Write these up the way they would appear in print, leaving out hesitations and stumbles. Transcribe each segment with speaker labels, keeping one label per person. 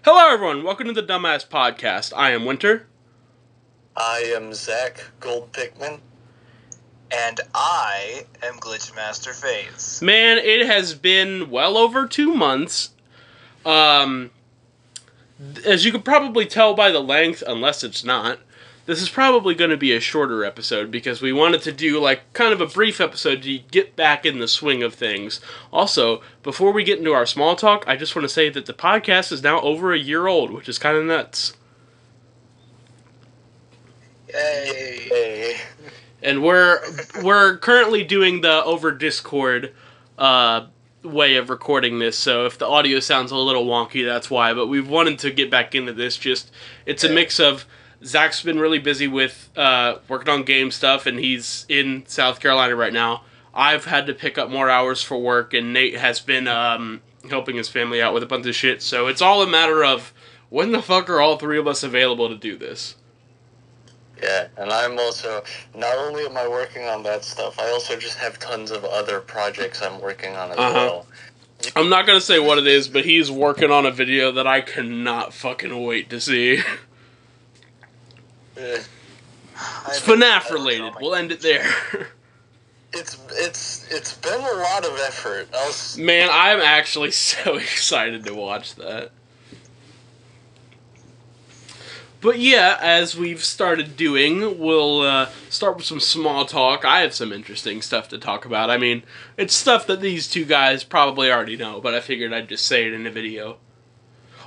Speaker 1: Hello everyone, welcome to the Dumbass Podcast. I am Winter.
Speaker 2: I am Zach Goldpickman.
Speaker 3: And I am Glitchmaster FaZe.
Speaker 1: Man, it has been well over 2 months. As you could probably tell by the length, unless it's not, this is probably going to be a shorter episode because we wanted to do like kind of a brief episode to get back in the swing of things. Also, before we get into our small talk, I just want to say that the podcast is now over a year old, which is kind of nuts.
Speaker 3: Yay!
Speaker 1: And we're currently doing the over Discord way of recording this, so if the audio sounds a little wonky, that's why. But we've wanted to get back into this. It's a mix of Zach's been really busy with working on game stuff, and he's in South Carolina right now. I've had to pick up more hours for work, and Nate has been helping his family out with a bunch of shit. So it's all a matter of when the fuck are all three of us available to do this?
Speaker 2: Yeah, and I'm also, not only am I working on that stuff, I also just have tons of other projects I'm working on as well.
Speaker 1: I'm not going to say what it is, but he's working on a video that I cannot fucking wait to see. It's FNaF related. We'll end it there.
Speaker 2: It's been a lot of effort.
Speaker 1: Man, I'm actually so excited to watch that. But yeah, as we've started doing, we'll start with some small talk. I have some interesting stuff to talk about. I mean, it's stuff that these two guys probably already know, but I figured I'd just say it in a video.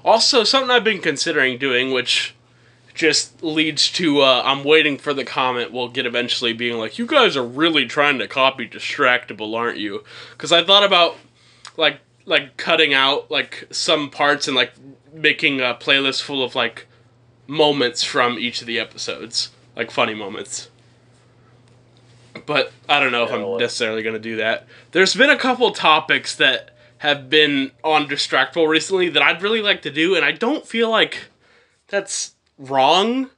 Speaker 1: Also, something I've been considering doing, which just leads to, I'm waiting for the comment we'll get eventually being like, you guys are really trying to copy Distractable, aren't you? Because I thought about, like cutting out, like, some parts and, like, making a playlist full of, like, moments from each of the episodes. Like, funny moments. But I don't know if I'm necessarily going to do that. There's been a couple topics that have been on Distractable recently that I'd really like to do, and I don't feel like that's wrong,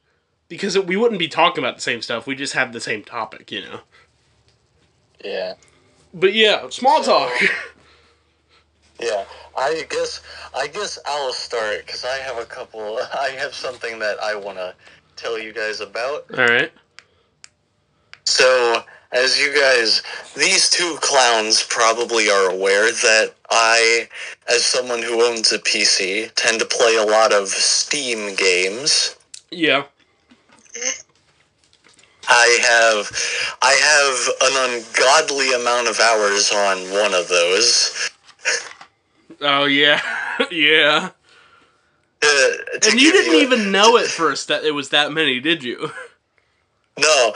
Speaker 1: because we wouldn't be talking about the same stuff. We just have the same topic, you know?
Speaker 2: Yeah.
Speaker 1: But yeah, small talk.
Speaker 2: Yeah, I guess I'll start, because I have something that I want to tell you guys about.
Speaker 1: Alright.
Speaker 2: So, as you guys, these two clowns probably are aware that I, as someone who owns a PC, tend to play a lot of Steam games.
Speaker 1: Yeah.
Speaker 2: I have an ungodly amount of hours on one of those.
Speaker 1: Oh, yeah. Yeah. And you didn't even know at first that it was that many, did you?
Speaker 2: No,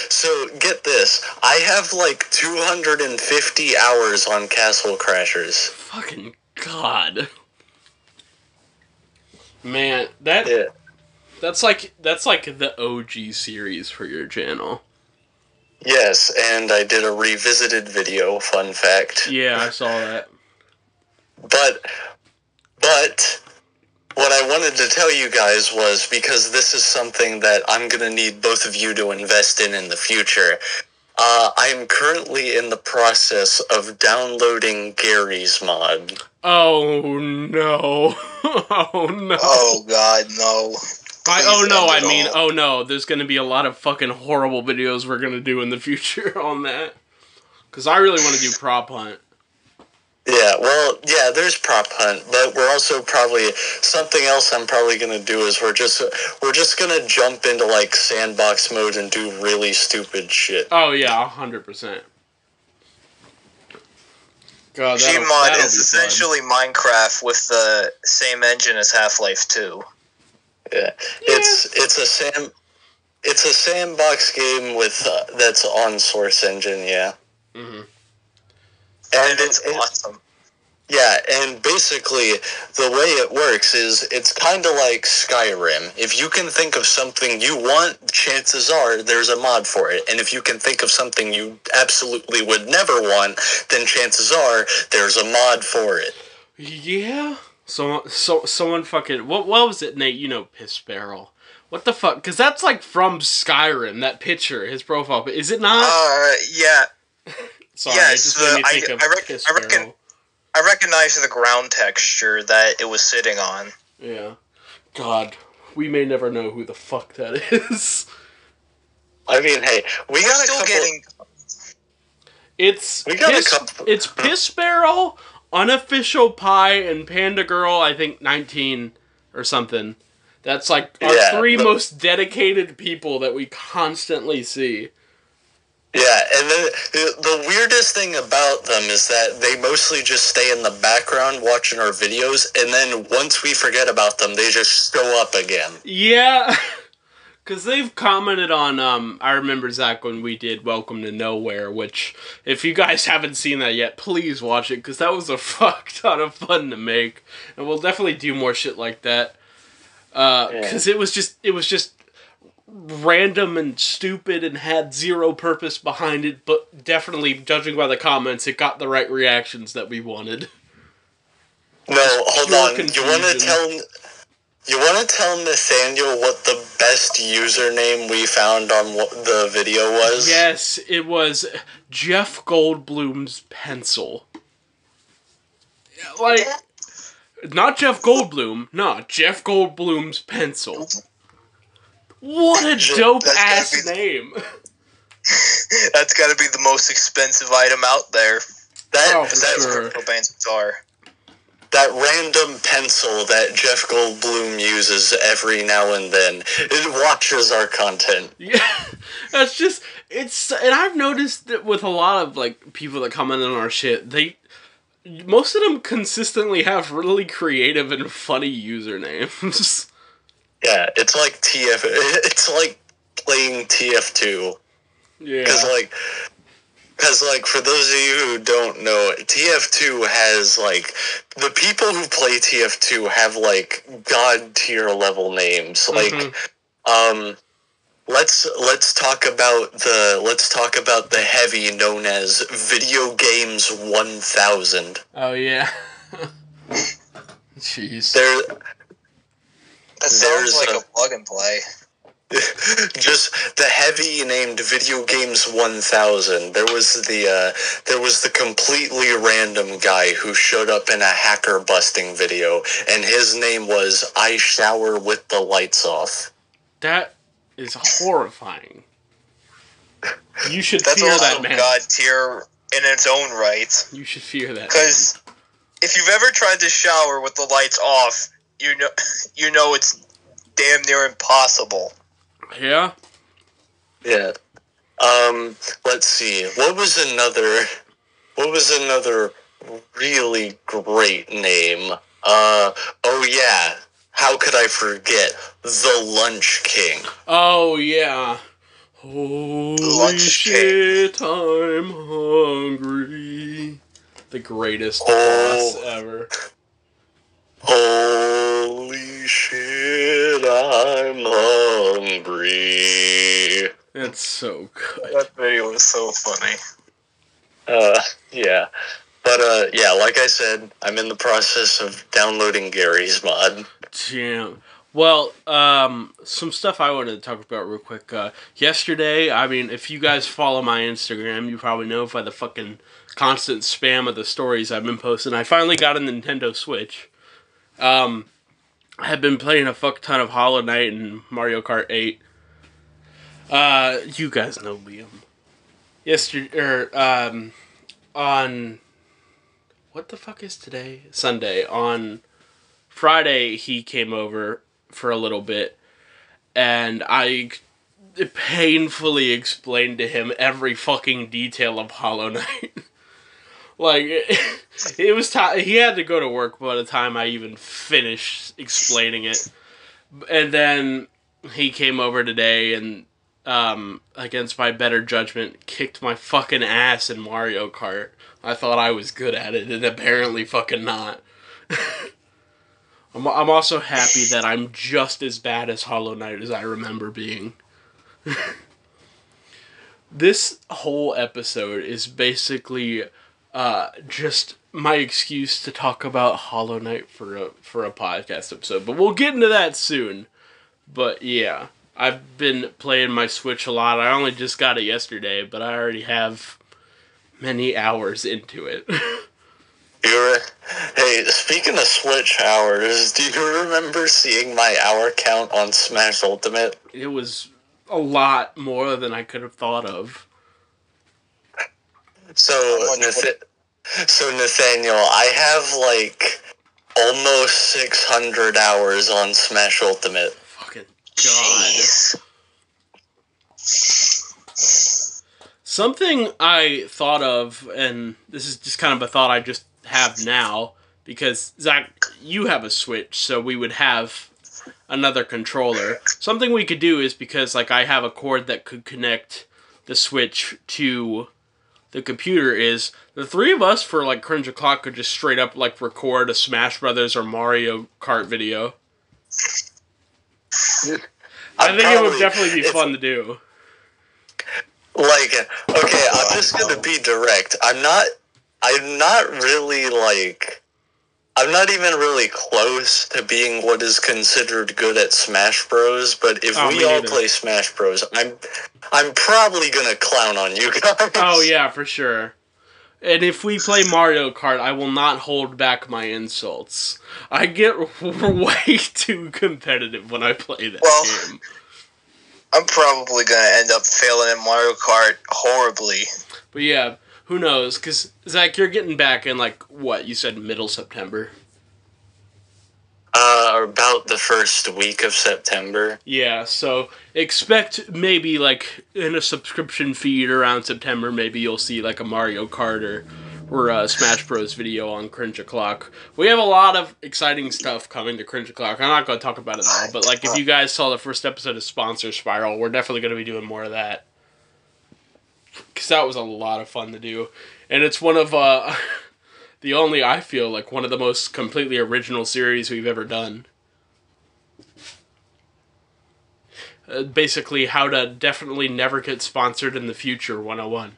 Speaker 2: so get this, I have like 250 hours on Castle Crashers.
Speaker 1: Fucking God. Man, that's like the OG series for your channel.
Speaker 2: Yes, and I did a revisited video, fun fact.
Speaker 1: Yeah, I saw that.
Speaker 2: But what I wanted to tell you guys was, because this is something that I'm going to need both of you to invest in the future, I am currently in the process of downloading Gary's mod.
Speaker 1: Oh, no. Oh, no.
Speaker 3: Oh, God, no.
Speaker 1: Oh, no. There's going to be a lot of fucking horrible videos we're going to do in the future on that. Because I really want to do Prop Hunt.
Speaker 2: Yeah, well, yeah, there's Prop Hunt, but we're also probably, something else I'm probably going to do is we're just going to jump into, like, sandbox mode and do really stupid shit.
Speaker 1: Oh, yeah, 100%. God,
Speaker 3: Gmod is essentially Minecraft with the same engine as Half-Life 2.
Speaker 2: Yeah. It's a sandbox game with, that's on Source Engine, yeah.
Speaker 1: Mm-hmm.
Speaker 2: And
Speaker 3: it's awesome.
Speaker 2: Yeah, and basically, the way it works is, it's kind of like Skyrim. If you can think of something you want, chances are there's a mod for it. And if you can think of something you absolutely would never want, then chances are there's a mod for it.
Speaker 1: Yeah? Someone fucking... What was it, Nate? You know, Piss Barrel. What the fuck? Because that's like from Skyrim, that picture, his profile. But is it not?
Speaker 3: Yeah.
Speaker 1: Sorry,
Speaker 3: yes,
Speaker 1: it just made me think of
Speaker 3: I reckon I recognize the ground texture that it was sitting on.
Speaker 1: Yeah. God, we may never know who the fuck that is.
Speaker 2: I mean, hey, we got
Speaker 3: still
Speaker 2: a couple...
Speaker 3: getting...
Speaker 1: It's Piss Barrel, Unofficial Pie, and Panda Girl, I think 19 or something. That's like our three most dedicated people that we constantly see.
Speaker 2: Yeah, and then the weirdest thing about them is that they mostly just stay in the background watching our videos, and then once we forget about them, they just show up again.
Speaker 1: Yeah, because they've commented on, I remember, Zach, when we did Welcome to Nowhere, which, if you guys haven't seen that yet, please watch it, because that was a fuck ton of fun to make, and we'll definitely do more shit like that. Because it was just random and stupid and had zero purpose behind it, but definitely, judging by the comments, it got the right reactions that we wanted.
Speaker 2: No, hold on. You want to tell Nathaniel what the best username we found on the video was?
Speaker 1: Yes, it was Jeff Goldblum's pencil. Like, not Jeff Goldblum, no, Jeff Goldblum's pencil. What a dope-ass name.
Speaker 3: That's gotta be the most expensive item out there.
Speaker 2: That's
Speaker 1: sure.
Speaker 2: That random pencil that Jeff Goldblum uses every now and then. It watches our content.
Speaker 1: Yeah, that's just, and I've noticed that with a lot of, like, people that comment on our shit, most of them consistently have really creative and funny usernames. Yeah,
Speaker 2: it's like it's like playing TF2.
Speaker 1: Yeah.
Speaker 2: Because, for those of you who don't know, TF2 has, the people who play TF2 have, god-tier level names. Let's talk about the heavy known as Video Games 1000.
Speaker 1: Oh, yeah. Jeez.
Speaker 3: That sounds like a plug and play.
Speaker 2: Just the heavy named Video Games 1000. There was the completely random guy who showed up in a hacker busting video, and his name was I Shower with the Lights Off.
Speaker 1: That is horrifying. You should fear that man.
Speaker 3: That's also god tier in its own right.
Speaker 1: You should fear that.
Speaker 3: Because if you've ever tried to shower with the lights off, you know it's damn near impossible.
Speaker 1: Yeah?
Speaker 2: Yeah. Let's see. What was another really great name? Oh yeah. How could I forget? The Lunch King.
Speaker 1: Oh yeah. Holy shit, I'm hungry. The greatest boss ever.
Speaker 2: Holy shit, I'm hungry.
Speaker 1: That's so good.
Speaker 3: That video was so funny.
Speaker 2: Yeah. But, yeah, like I said, I'm in the process of downloading Gary's mod.
Speaker 1: Damn. Well, some stuff I wanted to talk about real quick. Yesterday, I mean, if you guys follow my Instagram, you probably know by the fucking constant spam of the stories I've been posting, I finally got a Nintendo Switch. I had been playing a fuck ton of Hollow Knight and Mario Kart 8. You guys know Liam. On... What the fuck is today? Sunday. On Friday, he came over for a little bit, and I painfully explained to him every fucking detail of Hollow Knight. It was he had to go to work by the time I even finished explaining it. And then he came over today and, against my better judgment, kicked my fucking ass in Mario Kart. I thought I was good at it, and apparently fucking not. I'm also happy that I'm just as bad as Hollow Knight as I remember being. This whole episode is basically just my excuse to talk about Hollow Knight for a podcast episode, but we'll get into that soon. But yeah, I've been playing my Switch a lot. I only just got it yesterday, but I already have many hours into it.
Speaker 2: Hey, speaking of Switch hours, do you remember seeing my hour count on Smash Ultimate?
Speaker 1: It was a lot more than I could have thought of.
Speaker 2: So Nathaniel, I have like almost 600 hours on Smash Ultimate.
Speaker 1: Fucking God. Something I thought of, and this is just kind of a thought I just have now, because, Zach, you have a Switch, so we would have another controller. Something we could do is, because like I have a cord that could connect the Switch to the computer, is the three of us for like Cringe O'Clock could just straight up like record a Smash Brothers or Mario Kart video. I think it would definitely be fun to do.
Speaker 2: Like, okay, I'm just gonna be direct. I'm not really like, I'm not even really close to being what is considered good at Smash Bros. But if we all play Smash Bros, I'm probably gonna clown on you guys.
Speaker 1: Oh yeah, for sure. And if we play Mario Kart, I will not hold back my insults. I get way too competitive when I play that game.
Speaker 3: I'm probably going to end up failing in Mario Kart horribly.
Speaker 1: But yeah, who knows? Because, Zach, you're getting back in, like, what? You said middle September?
Speaker 2: About the first week of September.
Speaker 1: Yeah, so expect maybe, like, in a subscription feed around September, maybe you'll see, like, a Mario Kart or a Smash Bros. Video on Cringe O'Clock. We have a lot of exciting stuff coming to Cringe O'Clock. I'm not going to talk about it all, but like if you guys saw the first episode of Sponsor Spiral, we're definitely going to be doing more of that. Because that was a lot of fun to do. And it's one of the only, I feel, like one of the most completely original series we've ever done. Basically, how to definitely never get sponsored in the future 101.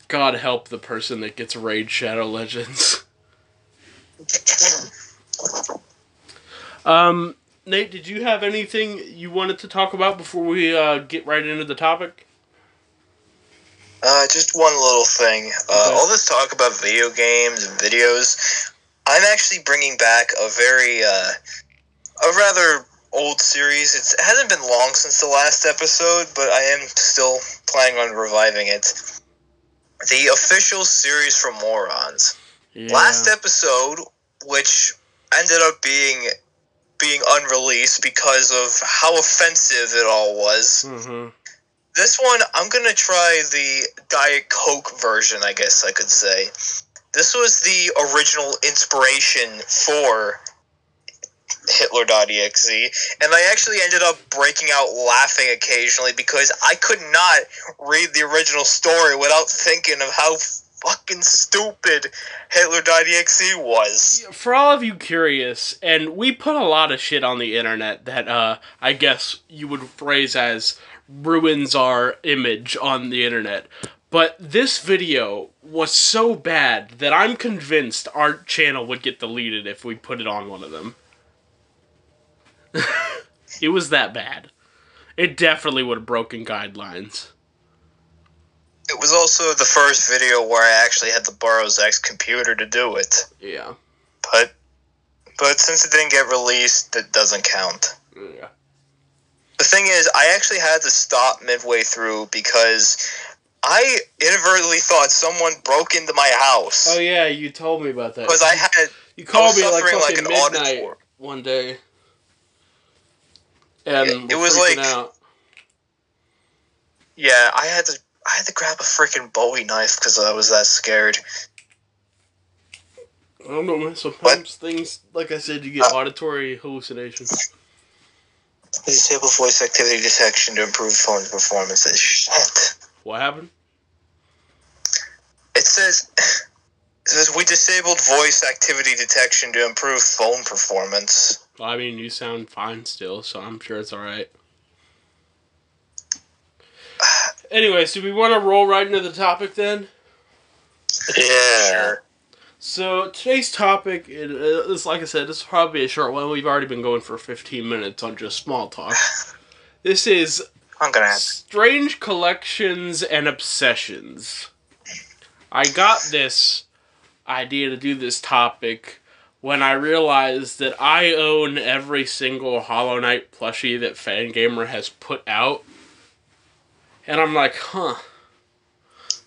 Speaker 1: God help the person that gets Raid Shadow Legends. Nate, did you have anything you wanted to talk about before we get right into the topic?
Speaker 3: Just one little thing.
Speaker 1: Okay.
Speaker 3: All this talk about video games and videos, I'm actually bringing back a rather old series. It hasn't been long since the last episode, but I am still planning on reviving it. The official series from Morons.
Speaker 1: Yeah.
Speaker 3: Last episode, which ended up being unreleased because of how offensive it all was.
Speaker 1: Mm-hmm.
Speaker 3: This one, I'm going to try the Diet Coke version, I guess I could say. This was the original inspiration for Hitler.exe, and I actually ended up breaking out laughing occasionally because I could not read the original story without thinking of how fucking stupid Hitler.exe was.
Speaker 1: For all of you curious, and we put a lot of shit on the internet that I guess you would phrase as ruins our image on the internet. But this video was so bad that I'm convinced our channel would get deleted if we put it on one of them. It was that bad. It definitely would have broken guidelines.
Speaker 3: It was also the first video where I actually had to borrow Zach's computer to do it.
Speaker 1: Yeah.
Speaker 3: But since it didn't get released, it doesn't count.
Speaker 1: Yeah.
Speaker 3: The thing is, I actually had to stop midway through because I inadvertently thought someone broke into my house.
Speaker 1: Oh yeah, you told me about that.
Speaker 3: Because
Speaker 1: you called me like
Speaker 3: suffering
Speaker 1: fucking
Speaker 3: an
Speaker 1: midnight
Speaker 3: auditory.
Speaker 1: one day. And
Speaker 3: It was
Speaker 1: freaking
Speaker 3: like
Speaker 1: out.
Speaker 3: Yeah, I had to grab a freaking Bowie knife because I was that scared.
Speaker 1: I don't know, man. Sometimes things, like I said, you get auditory hallucinations.
Speaker 3: Disable voice activity detection to improve phone performance. Shit.
Speaker 1: What happened?
Speaker 3: It says we disabled voice activity detection to improve phone performance.
Speaker 1: Well, I mean, you sound fine still, so I'm sure it's alright. Anyways, do we want to roll right into the topic then?
Speaker 2: Yeah.
Speaker 3: Sure.
Speaker 1: So, today's topic is, like I said, this will probably be a short one. We've already been going for 15 minutes on just small talk. This is
Speaker 3: I'm gonna have
Speaker 1: strange collections and obsessions. I got this idea to do this topic when I realized that I own every single Hollow Knight plushie that Fangamer has put out. And I'm like,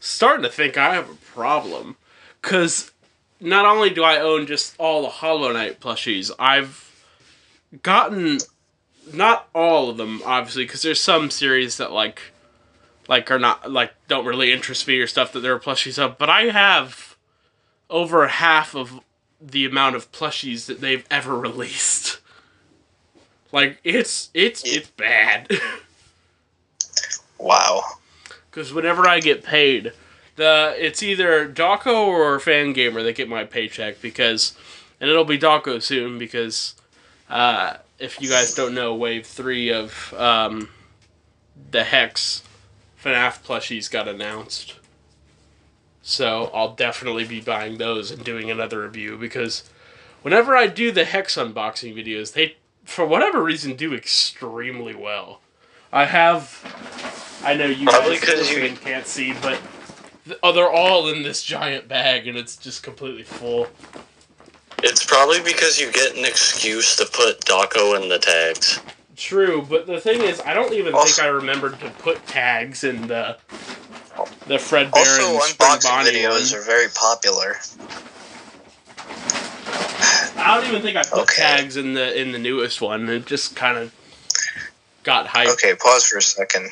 Speaker 1: starting to think I have a problem. Because not only do I own just all the Hollow Knight plushies, I've gotten, not all of them, obviously, because there's some series that, like are not, like, don't really interest me or stuff that there are plushies of, but I have over half of the amount of plushies that they've ever released. Like, it's bad.
Speaker 3: Wow.
Speaker 1: Because whenever I get paid, it's either Dawko or Fangamer that get my paycheck, because, and it'll be Dawko soon, because if you guys don't know, Wave 3 of the Hex FNaF plushies got announced. So I'll definitely be buying those and doing another review, because whenever I do the Hex unboxing videos, they, for whatever reason, do extremely well. I know you
Speaker 2: Probably
Speaker 1: guys
Speaker 2: 'cause you
Speaker 1: can't see, but they're all in this giant bag, and it's just completely full.
Speaker 2: It's probably because you get an excuse to put Dawko in the tags.
Speaker 1: True, but the thing is, I don't even think I remembered to put tags in the Fred Bear
Speaker 3: Also,
Speaker 1: and Spring
Speaker 3: unboxing
Speaker 1: Bonnie
Speaker 3: videos
Speaker 1: one.
Speaker 3: are very popular.
Speaker 1: I don't even think I put tags in the newest one. It just kind of got hyped.
Speaker 3: Okay, pause for a second.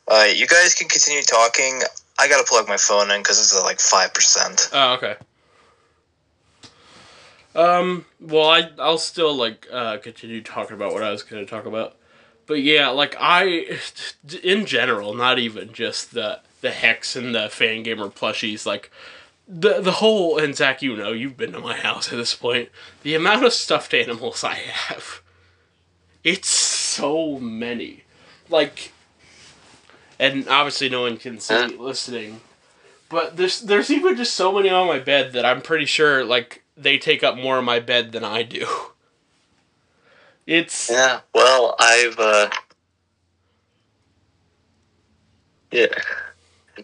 Speaker 3: You guys can continue talking. I gotta plug my phone in because it's at like 5%.
Speaker 1: Oh, okay. Well, I'll still, like, continue talking about what I was going to talk about. But yeah, like, in general, not even just the Hex and the Fangamer plushies, like, the whole, and Zach, you know, you've been to my house at this point, the amount of stuffed animals I have, it's so many. Like, and obviously no one can see listening, but there's even just so many on my bed that I'm pretty sure, like, they take up more of my bed than I do. It's...
Speaker 2: Yeah, well, yeah.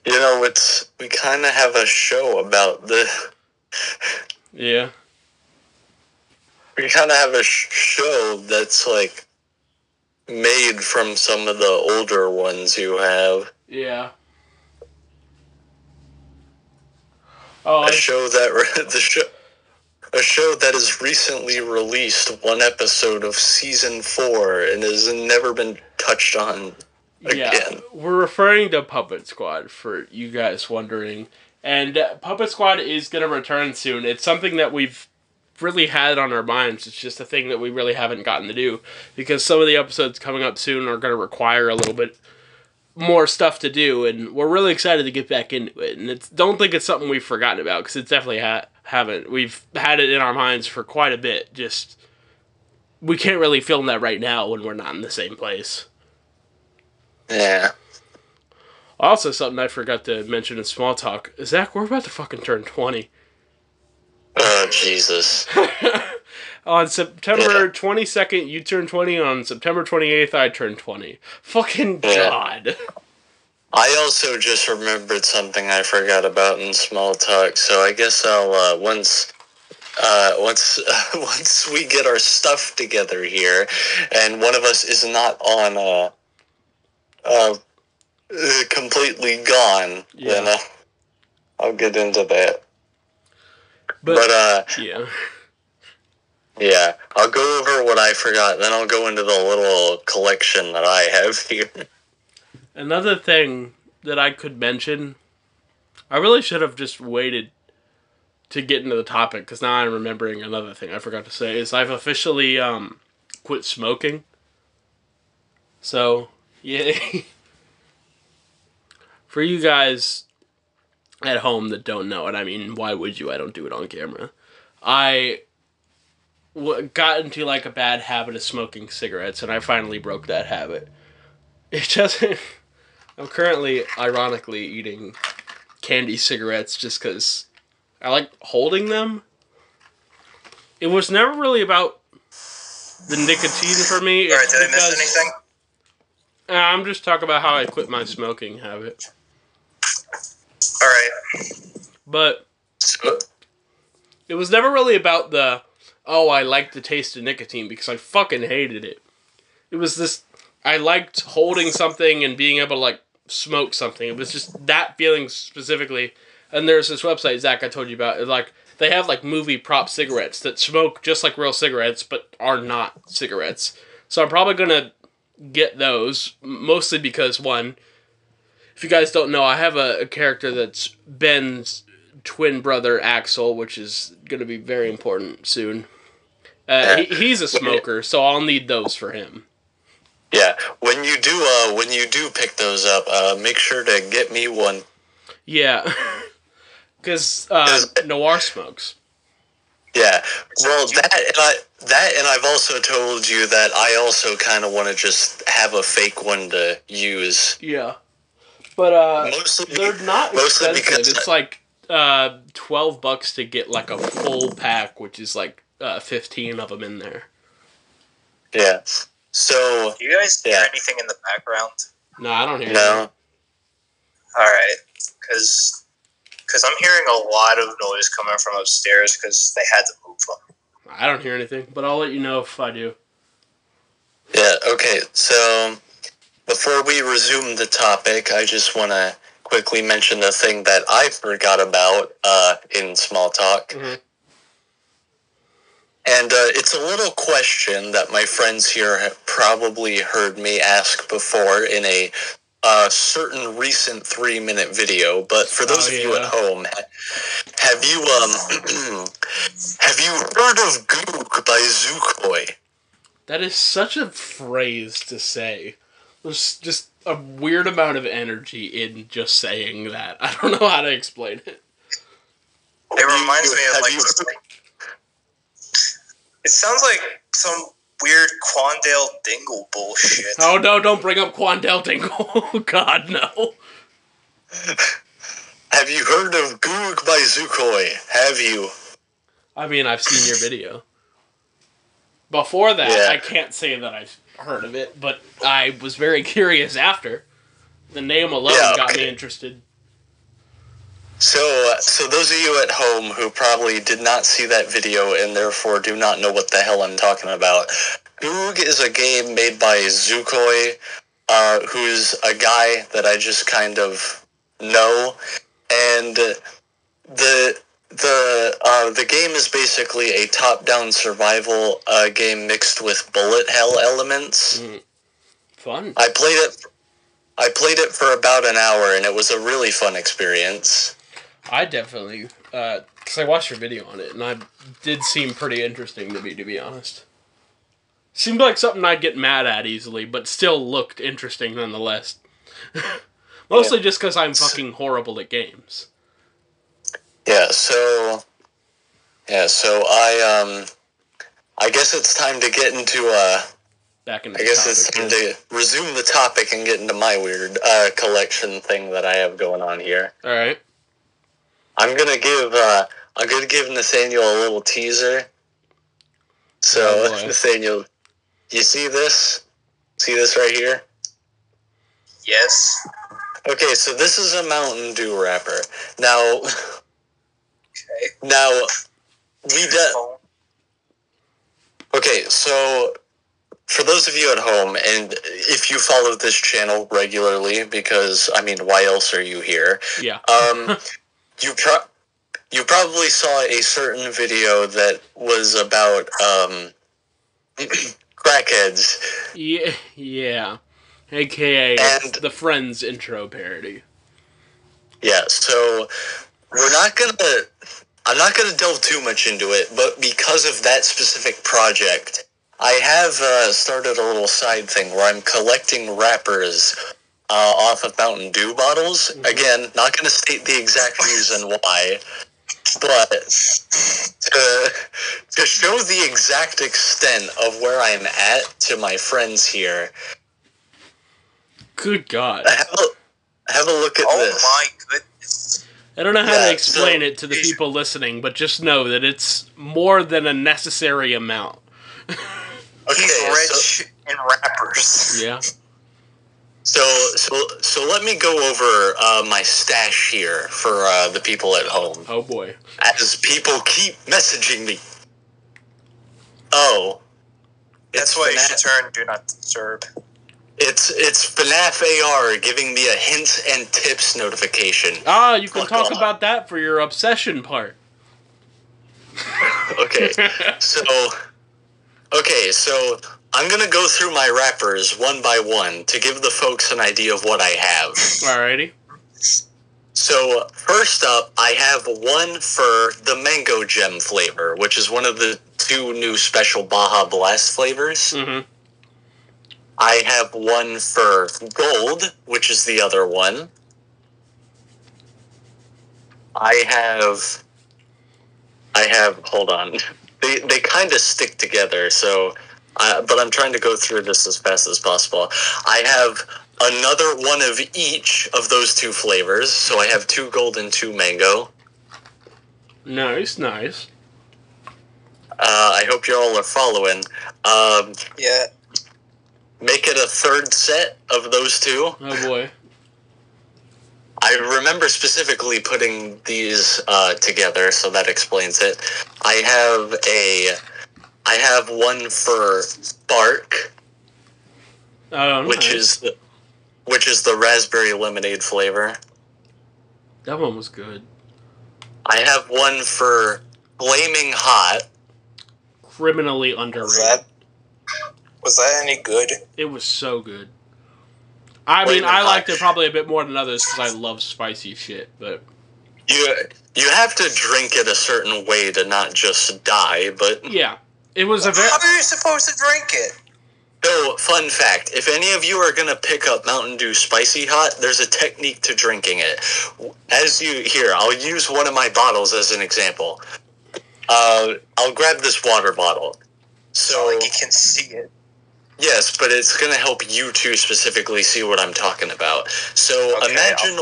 Speaker 2: You know, we kind of have a show about the...
Speaker 1: Yeah.
Speaker 2: We kind of have a show that's, like, made from some of the older ones you have.
Speaker 1: Yeah. Oh,
Speaker 2: A show that has recently released one episode of season 4 and has never been touched on again.
Speaker 1: Yeah, we're referring to Puppet Squad, for you guys wondering. And Puppet Squad is going to return soon. It's something that we've really had on our minds. It's just a thing that we really haven't gotten to do, because some of the episodes coming up soon are going to require a little bit more stuff to do, and we're really excited to get back into it. And don't think it's something we've forgotten about, because it's definitely haven't. We've had it in our minds for quite a bit. Just, we can't really film that right now when we're not in the same place.
Speaker 2: Yeah.
Speaker 1: Also, something I forgot to mention in small talk, Zach, we're about to fucking turn 20.
Speaker 2: Oh, Jesus.
Speaker 1: On September 22nd, you turn 20. On September 28th, I turn 20. Fucking God.
Speaker 2: I also just remembered something I forgot about in small talk, so I guess I'll, once we get our stuff together here, and one of us is not on, completely gone, then I'll get into that. But yeah, I'll go over what I forgot, then I'll go into the little collection that I have here.
Speaker 1: Another thing that I could mention, I really should have just waited to get into the topic, because now I'm remembering another thing I forgot to say, is I've officially quit smoking. So, yeah. For you guys at home that don't know, and I mean, why would you? I don't do it on camera. I got into, like, a bad habit of smoking cigarettes, and I finally broke that habit. It just... I'm currently, ironically, eating candy cigarettes just because I like holding them. It was never really about the nicotine for me.
Speaker 3: Alright, did I miss anything?
Speaker 1: I'm just talking about how I quit my smoking habit.
Speaker 3: Alright.
Speaker 1: But It was never really about the, oh, I like the taste of nicotine, because I fucking hated it. It was this, I liked holding something and being able to, like, smoke something. It was just that feeling specifically. And there's this website, Zach, I told you about. It's like, they have, like, movie prop cigarettes that smoke just like real cigarettes, but are not cigarettes. So I'm probably going to get those, mostly because, one, if you guys don't know, I have a character that's Ben's twin brother, Axel, which is going to be very important soon. He's a smoker, so I'll need those for him.
Speaker 2: Yeah, when you do pick those up, make sure to get me one.
Speaker 1: Yeah, because Noir smokes.
Speaker 2: Yeah, well, that and I've also told you that I also kind of want to just have a fake one to use.
Speaker 1: Yeah, but they're not expensive. Because it's like $12 to get like a full pack, which is like 15 of them in there.
Speaker 2: Yeah. So.
Speaker 3: Do you guys hear anything in the background?
Speaker 1: No, I don't hear.
Speaker 2: No.
Speaker 3: Alright, because I'm hearing a lot of noise coming from upstairs because they had to move them.
Speaker 1: I don't hear anything, but I'll let you know if I do.
Speaker 2: Yeah, okay, so before we resume the topic, I just want to quickly mention a thing that I forgot about in small talk.
Speaker 1: Mm-hmm.
Speaker 2: And it's a little question that my friends here have probably heard me ask before in a certain recent 3-minute video, but for those of you at home, have you have you heard of Goog by Zukoi?
Speaker 1: That is such a phrase to say. There's just a weird amount of energy in just saying that. I don't know how to explain it.
Speaker 3: It reminds me of like it sounds like some weird Quandale Dingle bullshit.
Speaker 1: Oh no, don't bring up Quandale Dingle. God, no.
Speaker 2: Have you heard of Goog by Zukoi? Have you?
Speaker 1: I mean, I've seen your video. Before that, I can't say that I've heard of it, but I was very curious after. The name alone got me interested.
Speaker 2: So those of you at home who probably did not see that video and therefore do not know what the hell I'm talking about, Goog is a game made by Zukoi, who's a guy that I just kind of know, and the game is basically a top-down survival game mixed with bullet hell elements.
Speaker 1: Fun.
Speaker 2: I played it for about an hour, and it was a really fun experience.
Speaker 1: I definitely, because I watched your video on it, and I did seem pretty interesting to me, to be honest. Seemed like something I'd get mad at easily, but still looked interesting nonetheless. Mostly just because I'm fucking horrible at games.
Speaker 2: So I guess it's time to get into it's time to resume the topic and get into my weird collection thing that I have going on here.
Speaker 1: All right.
Speaker 2: I'm gonna give Nathaniel a little teaser. So Nathaniel, you see this? See this right here?
Speaker 3: Yes.
Speaker 2: Okay, so this is a Mountain Dew wrapper. Now. Now, okay, so for those of you at home, and if you follow this channel regularly, because, I mean, why else are you here?
Speaker 1: Yeah.
Speaker 2: You probably saw a certain video that was about, crackheads.
Speaker 1: Yeah. AKA the Friends intro parody.
Speaker 2: Yeah, so I'm not gonna delve too much into it, but because of that specific project, I have started a little side thing where I'm collecting wrappers off of Mountain Dew bottles. Mm-hmm. Again, not gonna state the exact reason why, but to show the exact extent of where I'm at to my friends here.
Speaker 1: Good God.
Speaker 2: Have a look at this.
Speaker 3: Oh my goodness.
Speaker 1: I don't know how to explain it to the people listening, but just know that it's more than a necessary amount.
Speaker 3: He's rich in rappers.
Speaker 1: Yeah.
Speaker 2: So let me go over my stash here for the people at home.
Speaker 1: Oh boy.
Speaker 2: As people keep messaging me. Oh.
Speaker 3: That's why you should turn Do Not Disturb.
Speaker 2: It's FNaF AR giving me a hints and tips notification.
Speaker 1: Ah, you can talk about that for your obsession part.
Speaker 2: Okay, so I'm gonna go through my wrappers one by one to give the folks an idea of what I have.
Speaker 1: Alrighty.
Speaker 2: So first up, I have one for the Mango Gem flavor, which is one of the 2 new special Baja Blast flavors.
Speaker 1: Mm-hmm.
Speaker 2: I have one for Gold, which is the other one. I have, hold on. They kind of stick together, so, but I'm trying to go through this as fast as possible. I have another one of each of those 2 flavors, so I have 2 Gold and 2 Mango.
Speaker 1: Nice.
Speaker 2: I hope you all are following.
Speaker 3: Yeah.
Speaker 2: Make it a 3rd set of those 2.
Speaker 1: Oh boy.
Speaker 2: I remember specifically putting these together, so that explains it. I have one for Spark,
Speaker 1: Oh, nice.
Speaker 2: which is the raspberry lemonade flavor.
Speaker 1: That one was good.
Speaker 2: I have one for Flaming Hot.
Speaker 1: Criminally underrated.
Speaker 3: Was that any good?
Speaker 1: It was so good. I mean, I liked it probably a bit more than others because I love spicy shit, but...
Speaker 2: You have to drink it a certain way to not just die, but...
Speaker 1: Yeah. It was a very...
Speaker 3: How are you supposed to drink it?
Speaker 2: So, fun fact, if any of you are going to pick up Mountain Dew Spicy Hot, there's a technique to drinking it. I'll use one of my bottles as an example. I'll grab this water bottle. So
Speaker 3: like you can see it.
Speaker 2: Yes, but it's going to help you two specifically see what I'm talking about. So imagine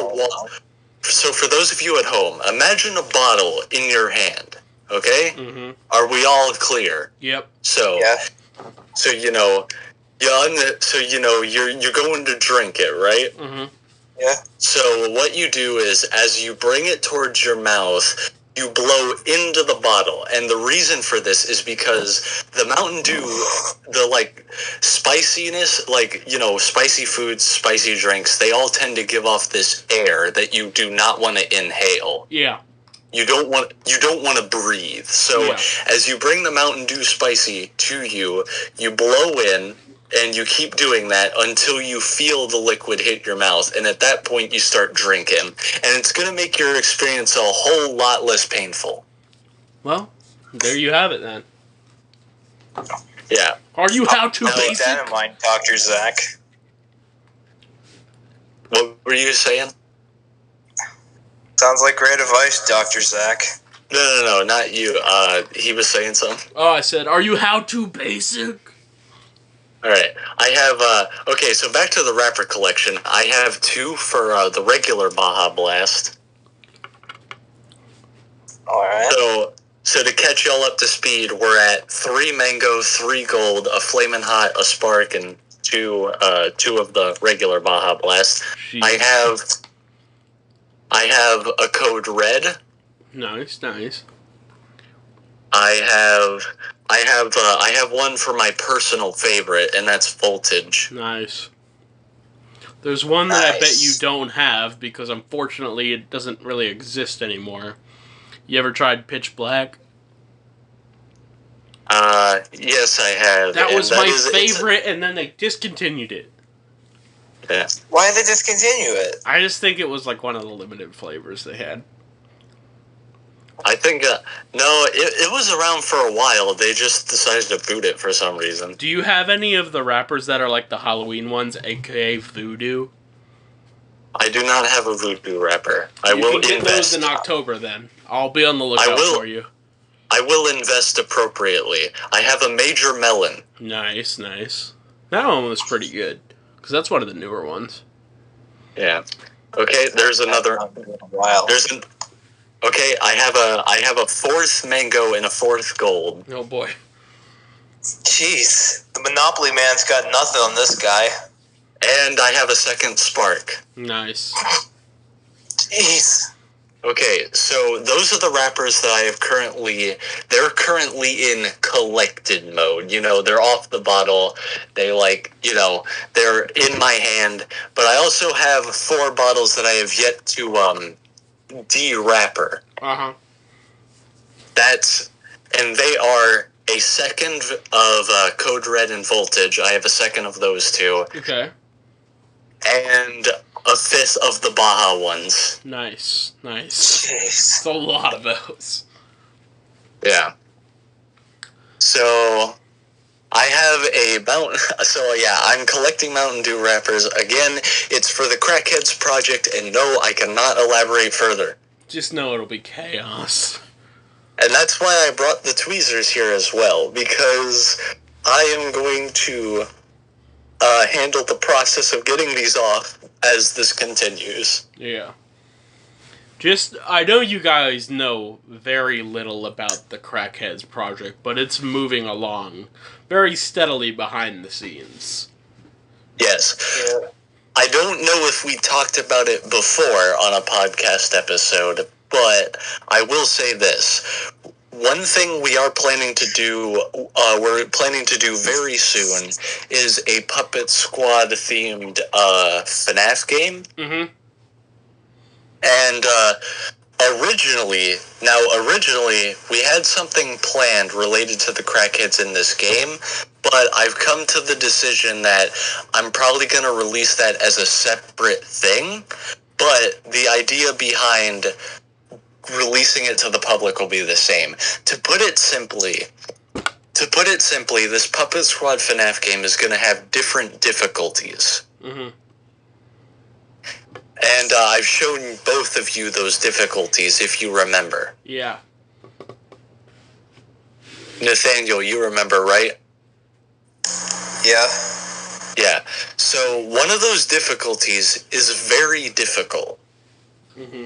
Speaker 2: So for those of you at home, imagine a bottle in your hand. Okay?
Speaker 1: Mm-hmm.
Speaker 2: Are we all clear?
Speaker 1: Yep.
Speaker 2: So you're going to drink it, right?
Speaker 1: Mm-hmm.
Speaker 3: Yeah.
Speaker 2: So what you do is, as you bring it towards your mouth, you blow into the bottle, and the reason for this is because the Mountain Dew, the spiciness, spicy foods, spicy drinks, they all tend to give off this air that you do not want to inhale.
Speaker 1: Yeah.
Speaker 2: You don't want to breathe. So as you bring the Mountain Dew Spicy to you, you blow in, and you keep doing that until you feel the liquid hit your mouth. And at that point, you start drinking. And it's going to make your experience a whole lot less painful.
Speaker 1: Well, there you have it then.
Speaker 2: Yeah.
Speaker 1: Are you how to basic?
Speaker 3: Keep that in mind, Dr. Zach.
Speaker 2: What were you saying?
Speaker 3: Sounds like great advice, Dr. Zach.
Speaker 2: No, not you. He was saying something.
Speaker 1: Oh, I said, are you how to basic?
Speaker 2: All right, I have, okay, so back to the wrapper collection. I have 2 for the regular Baja Blast.
Speaker 3: All right.
Speaker 2: So to catch y'all up to speed, we're at 3 Mango, 3 Gold, a Flamin' Hot, a Spark, and 2 of the regular Baja Blast.
Speaker 1: Jeez.
Speaker 2: I have a Code Red.
Speaker 1: Nice.
Speaker 2: I have one for my personal favorite, and that's Voltage.
Speaker 1: Nice. There's one that I bet you don't have, because unfortunately it doesn't really exist anymore. You ever tried Pitch Black?
Speaker 2: Yes, I have.
Speaker 1: That was my favorite, and then they discontinued it.
Speaker 2: Yeah.
Speaker 3: Why did they discontinue it?
Speaker 1: I just think it was like one of the limited flavors they had.
Speaker 2: I think, no, it was around for a while. They just decided to boot it for some reason.
Speaker 1: Do you have any of the wrappers that are like the Halloween ones, aka Voodoo?
Speaker 2: I do not have a Voodoo wrapper.
Speaker 1: You can get those in October then. I'll be on the lookout for you.
Speaker 2: I will invest appropriately. I have a Major Melon.
Speaker 1: Nice. That one was pretty good, because that's one of the newer ones.
Speaker 2: Yeah. Okay, there's another.
Speaker 3: Wow.
Speaker 2: Okay, I have a 4th Mango and a 4th Gold.
Speaker 1: Oh boy.
Speaker 3: Jeez, the Monopoly man's got nothing on this guy.
Speaker 2: And I have a second spark.
Speaker 1: Nice.
Speaker 3: Jeez.
Speaker 2: Okay, so those are the wrappers that I have they're currently in collected mode. You know, they're off the bottle. They they're in my hand. But I also have 4 bottles that I have yet to, de-wrapper.
Speaker 1: Uh-huh.
Speaker 2: And they are a second of Code Red and Voltage. I have a second of those 2.
Speaker 1: Okay.
Speaker 2: And a 5th of the Baja ones.
Speaker 1: Nice.
Speaker 3: Jeez.
Speaker 1: It's a lot of those.
Speaker 2: Yeah. So, I have a Mountain... So, yeah, I'm collecting Mountain Dew wrappers. Again, it's for the Crackheads Project, and no, I cannot elaborate further.
Speaker 1: Just know it'll be chaos.
Speaker 2: And that's why I brought the tweezers here as well, because I am going to handle the process of getting these off as this continues.
Speaker 1: Yeah. I know you guys know very little about the Crackheads Project, but it's moving along very steadily behind the scenes.
Speaker 2: Yes.
Speaker 3: Yeah.
Speaker 2: I don't know if we talked about it before on a podcast episode, but I will say this. One thing we are planning to do, very soon, is a Puppet Squad themed FNaF game.
Speaker 1: Mm-hmm.
Speaker 2: And originally, we had something planned related to the Crackheads in this game, but I've come to the decision that I'm probably going to release that as a separate thing, but the idea behind releasing it to the public will be the same. To put it simply, this Puppet Squad FNaF game is going to have different difficulties.
Speaker 1: Mm-hmm.
Speaker 2: And I've shown both of you those difficulties, if you remember.
Speaker 1: Yeah.
Speaker 2: Nathaniel, you remember, right?
Speaker 3: Yeah.
Speaker 2: Yeah. So one of those difficulties is very difficult.
Speaker 1: Mm-hmm.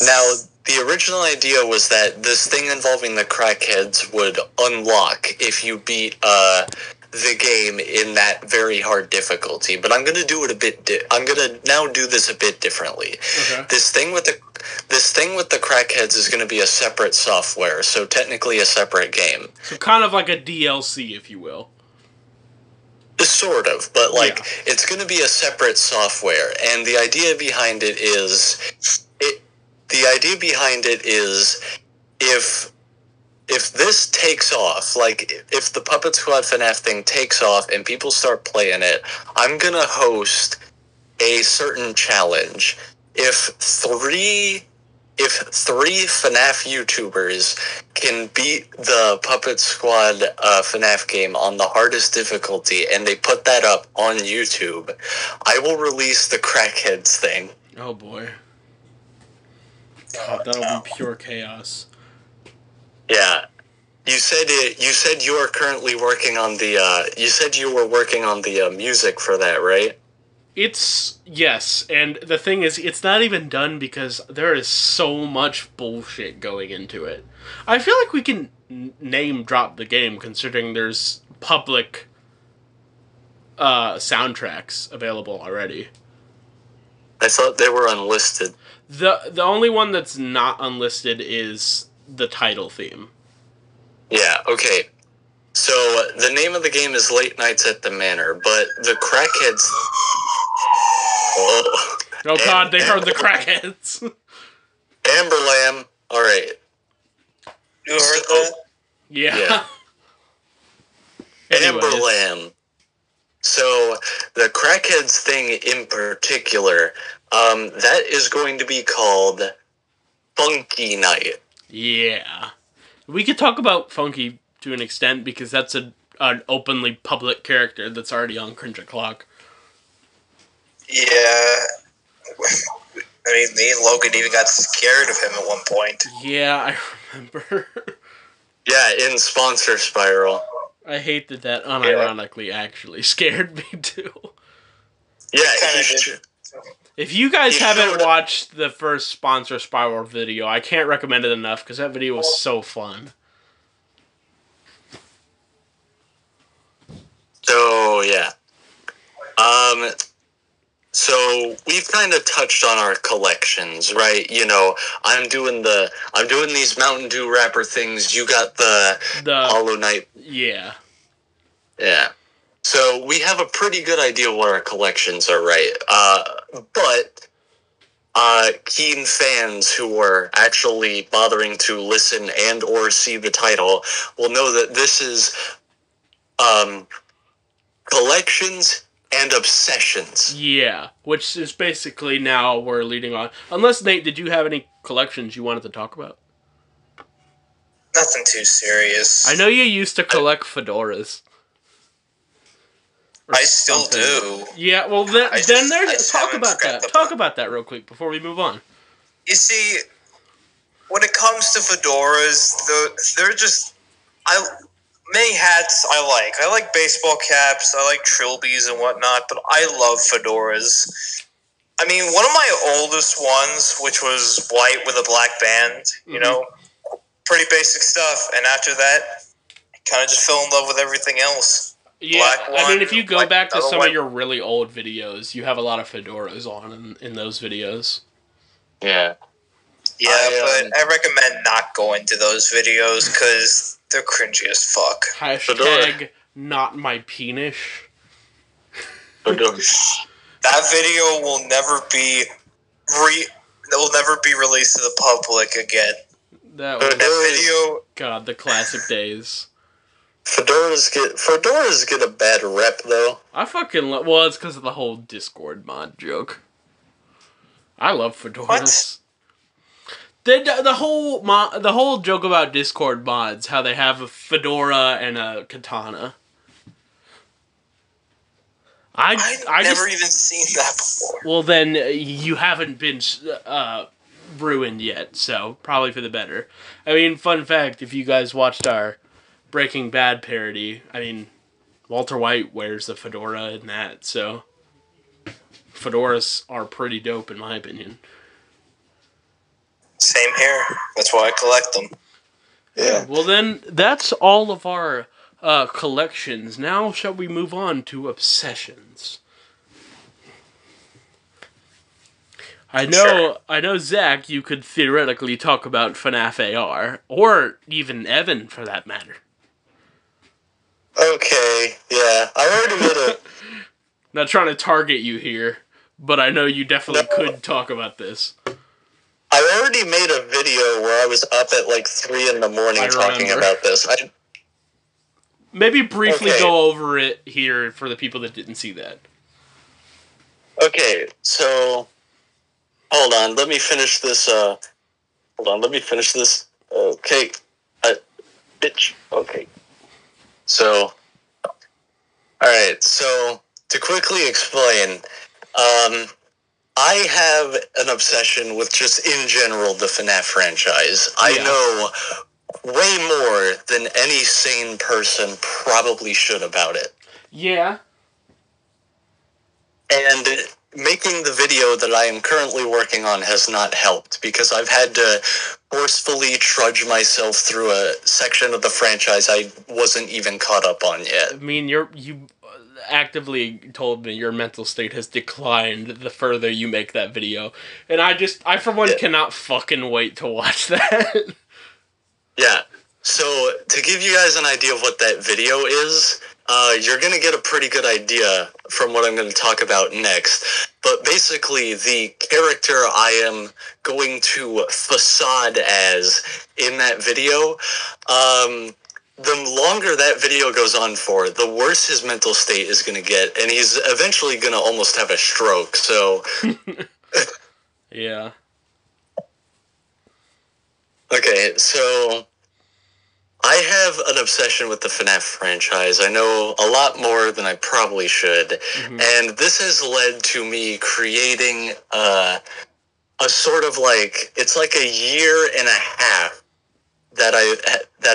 Speaker 2: Now, the original idea was that this thing involving the Crackheads would unlock if you beat the game in that very hard difficulty. But I'm going to do it I'm going to now do this a bit differently.
Speaker 1: Okay.
Speaker 2: This thing with the Crackheads is going to be a separate software, so technically a separate game.
Speaker 1: So kind of like a DLC, if you will.
Speaker 2: Sort of, but it's going to be a separate software, and the idea behind it is if this takes off, if the Puppet Squad FNaF thing takes off and people start playing it, I'm gonna host a certain challenge. If three FNaF YouTubers can beat the Puppet Squad FNaF game on the hardest difficulty, and they put that up on YouTube, I will release the Crackheads thing.
Speaker 1: Oh boy. God, that'll be pure chaos.
Speaker 2: Yeah. You said you are currently working on the, you said you were working on the music for that, right?
Speaker 1: Yes, and the thing is, it's not even done because there is so much bullshit going into it. I feel like we can name drop the game considering there's public soundtracks available already.
Speaker 2: I thought they were unlisted.
Speaker 1: The only one that's not unlisted is the title theme.
Speaker 2: Yeah, okay. So, the name of the game is Late Nights at the Manor, but the Crackheads...
Speaker 1: Oh god, they heard the Crackheads.
Speaker 2: Amber Lamb, alright.
Speaker 3: You heard that?
Speaker 1: Yeah.
Speaker 2: Amber Lamb. So, the Crackheads thing in particular, that is going to be called Funky Night.
Speaker 1: Yeah. We could talk about Funky to an extent because that's an openly public character that's already on Cringe O'Clock.
Speaker 3: Yeah. I mean, me and Logan even got scared of him at one point.
Speaker 1: Yeah, I remember.
Speaker 2: Yeah, in Sponsor Spiral.
Speaker 1: I hate that unironically actually scared me too.
Speaker 2: Yeah,
Speaker 1: if you guys haven't watched the first Sponsor Spiral video, I can't recommend it enough because that video was so fun.
Speaker 2: So, yeah. So we've kind of touched on our collections, right? You know, I'm doing these Mountain Dew wrapper things. You got the Hollow Knight.
Speaker 1: Yeah.
Speaker 2: Yeah. So we have a pretty good idea what our collections are, right? But keen fans who are actually bothering to listen and or see the title will know that this is collections and obsessions.
Speaker 1: Yeah, which is basically now we're leading on. Unless, Nate, did you have any collections you wanted to talk about?
Speaker 3: Nothing too serious.
Speaker 1: I know you used to collect fedoras.
Speaker 3: I still do.
Speaker 1: Yeah, well, then there's... Talk about that. Talk about that real quick before we move on.
Speaker 3: You see, when it comes to fedoras, they're just... Many hats I like. I like baseball caps, I like trilbies and whatnot, but I love fedoras. I mean, one of my oldest ones, which was white with a black band, you know, pretty basic stuff, and after that, I kind of just fell in love with everything else.
Speaker 1: Yeah, I mean, if you go back to some of your really old videos, you have a lot of fedoras on in those videos.
Speaker 2: Yeah.
Speaker 3: Yeah, but I recommend not going to those videos, because... they're cringy as fuck.
Speaker 1: Hashtag not my penis.
Speaker 3: That video will never be released to the public again.
Speaker 1: That
Speaker 2: video.
Speaker 1: God, the classic days.
Speaker 2: Fedoras get a bad rep though.
Speaker 1: I fucking well, it's because of the whole Discord mod joke. I love fedoras. What? The whole joke about Discord mods, how they have a fedora and a katana. I've
Speaker 3: never even seen that before.
Speaker 1: Well, then you haven't been ruined yet, so probably for the better. I mean, fun fact: if you guys watched our Breaking Bad parody, I mean, Walter White wears a fedora in that, so fedoras are pretty dope in my opinion.
Speaker 3: Same here. That's why I collect them.
Speaker 1: Yeah. Well, then, that's all of our collections. Now, shall we move on to obsessions? I know, Zach, you could theoretically talk about FNaF AR, or even Evan, for that matter.
Speaker 2: Okay, yeah. I already made a...
Speaker 1: Not trying to target you here, but I know you definitely could talk about this.
Speaker 2: I already made a video where I was up at like 3 in the morning talking about this.
Speaker 1: Maybe briefly go over it here for the people that didn't see that.
Speaker 2: Okay, so hold on, let me finish this. Okay, bitch. Okay, so all right. So to quickly explain, I have an obsession with just, in general, the FNaF franchise. Yeah. I know way more than any sane person probably should about it.
Speaker 1: Yeah.
Speaker 2: And making the video that I am currently working on has not helped, because I've had to forcefully trudge myself through a section of the franchise I wasn't even caught up on yet.
Speaker 1: I mean, you actively told me your mental state has declined the further you make that video. And I for one cannot fucking wait to watch that.
Speaker 2: Yeah. So, to give you guys an idea of what that video is, you're going to get a pretty good idea from what I'm going to talk about next. But basically, the character I am going to facade as in that video, the longer that video goes on for, the worse his mental state is going to get, and he's eventually going to almost have a stroke, so...
Speaker 1: Yeah.
Speaker 2: Okay, so... I have an obsession with the FNaF franchise. I know a lot more than I probably should, and this has led to me creating a sort of like... It's like a year and a half that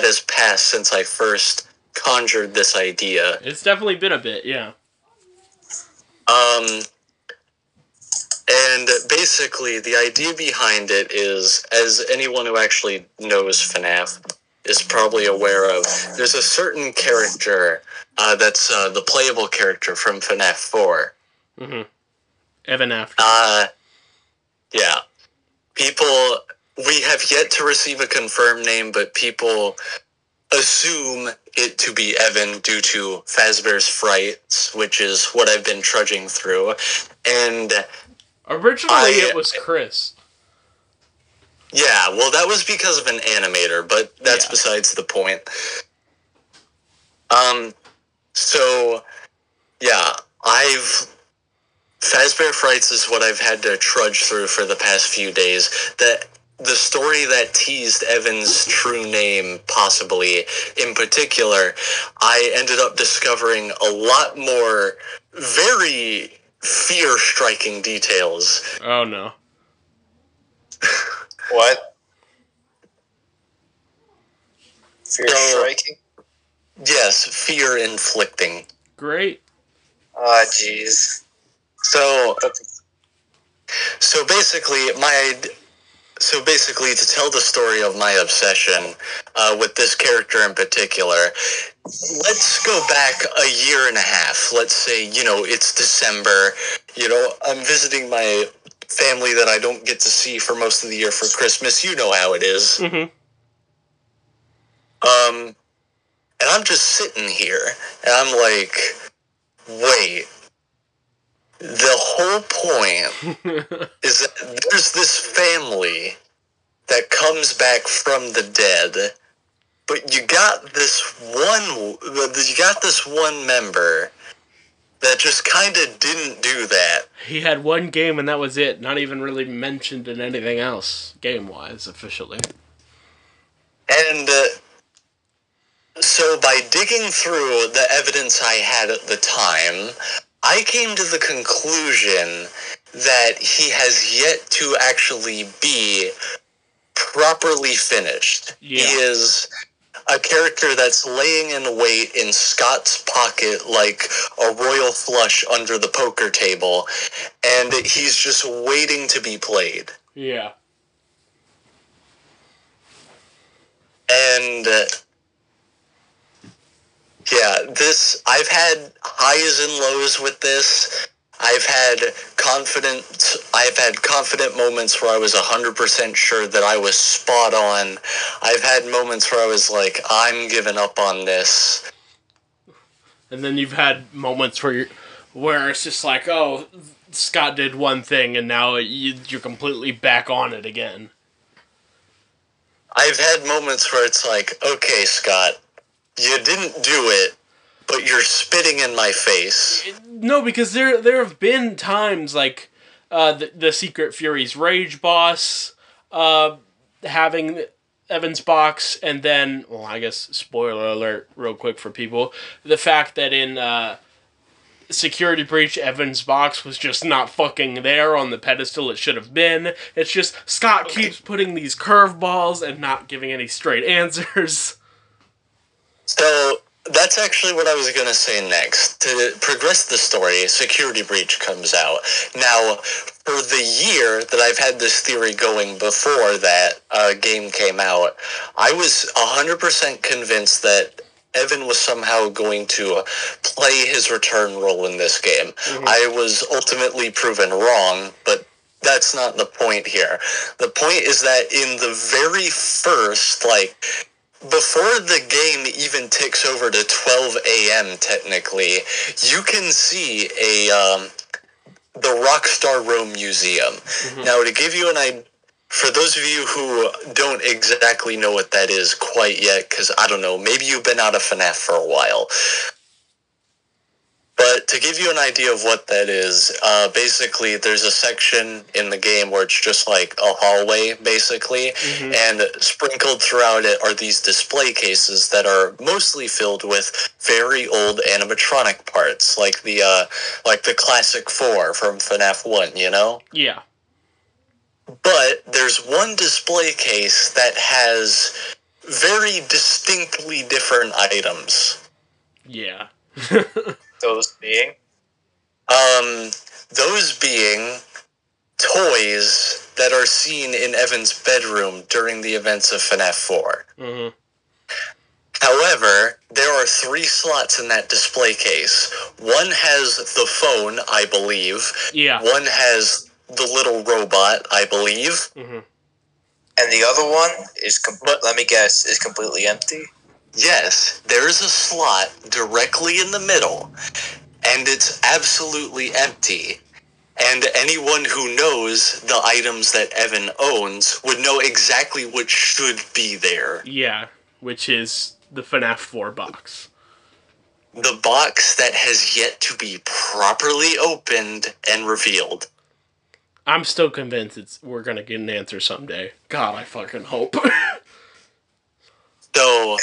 Speaker 2: has passed since I first conjured this idea.
Speaker 1: It's definitely been a bit, yeah.
Speaker 2: And basically, the idea behind it is, as anyone who actually knows FNaF is probably aware of, there's a certain character that's the playable character from FNaF 4.
Speaker 1: FNaF.
Speaker 2: Yeah. People, we have yet to receive a confirmed name, but people assume it to be Evan due to Fazbear's Frights, which is what I've been trudging through. And
Speaker 1: originally it was Chris.
Speaker 2: Yeah, well, that was because of an animator, but that's besides the point. So, yeah, Fazbear Frights is what I've had to trudge through for the past few days. The story that teased Evan's true name, possibly, in particular, I ended up discovering a lot more very fear-striking details.
Speaker 1: Oh, no.
Speaker 3: What? Fear-striking?
Speaker 2: Yes, fear-inflicting.
Speaker 1: Great.
Speaker 3: Ah, jeez.
Speaker 2: So basically, to tell the story of my obsession with this character in particular, let's go back a year and a half. Let's say, it's December. I'm visiting my family that I don't get to see for most of the year for Christmas. You know how it is.
Speaker 1: Mm-hmm.
Speaker 2: And I'm just sitting here, and I'm like, wait. The whole point is that there's this family that comes back from the dead, but you got this one member that just kind of didn't do that.
Speaker 1: He had one game and that was it. Not even really mentioned in anything else, game-wise, officially.
Speaker 2: And so by digging through the evidence I had at the time, I came to the conclusion that he has yet to actually be properly finished.
Speaker 1: Yeah.
Speaker 2: He is a character that's laying in wait in Scott's pocket like a royal flush under the poker table, and he's just waiting to be played.
Speaker 1: Yeah.
Speaker 2: And I've had highs and lows with this. I've had confident moments where I was 100% sure that I was spot on. I've had moments where I was like, I'm giving up on this.
Speaker 1: And then you've had moments where it's just like, oh, Scott did one thing and now you're completely back on it again.
Speaker 2: I've had moments where it's like, okay, Scott, you didn't do it, but you're spitting in my face.
Speaker 1: No, because there have been times like the Secret Fury's Rage boss having Evan's box, and then, well, I guess spoiler alert real quick for people, the fact that in Security Breach, Evan's box was just not fucking there on the pedestal it should have been. It's just Scott keeps putting these curveballs and not giving any straight answers.
Speaker 2: So that's actually what I was going to say next. To progress the story, Security Breach comes out. Now, for the year that I've had this theory going before that game came out, I was 100% convinced that Evan was somehow going to play his return role in this game. Mm-hmm. I was ultimately proven wrong, but that's not the point here. The point is that in the very first, before the game even ticks over to 12 a.m., technically, you can see the Rockstar Rome Museum. Mm-hmm. Now, to give you an idea, for those of you who don't exactly know what that is quite yet, because, I don't know, maybe you've been out of FNaF for a while. But to give you an idea of what that is, basically there's a section in the game where it's just like a hallway, basically, mm-hmm. and sprinkled throughout it are these display cases that are mostly filled with very old animatronic parts, like the classic 4 from FNaF 1, you know?
Speaker 1: Yeah.
Speaker 2: But there's one display case that has very distinctly different items.
Speaker 1: Yeah.
Speaker 3: Those being?
Speaker 2: Those being toys that are seen in Evan's bedroom during the events of FNaF 4.
Speaker 1: Mm-hmm.
Speaker 2: However, there are 3 slots in that display case. One has the phone, I believe.
Speaker 1: Yeah.
Speaker 2: One has the little robot, I believe.
Speaker 1: Mm-hmm.
Speaker 3: And the other one is, let me guess, is completely empty?
Speaker 2: Yes, there is a slot directly in the middle, and it's absolutely empty. And anyone who knows the items that Evan owns would know exactly what should be there.
Speaker 1: Yeah, which is the FNaF 4 box.
Speaker 2: The box that has yet to be properly opened and revealed.
Speaker 1: I'm still convinced we're gonna get an answer someday. God, I fucking hope.
Speaker 2: So,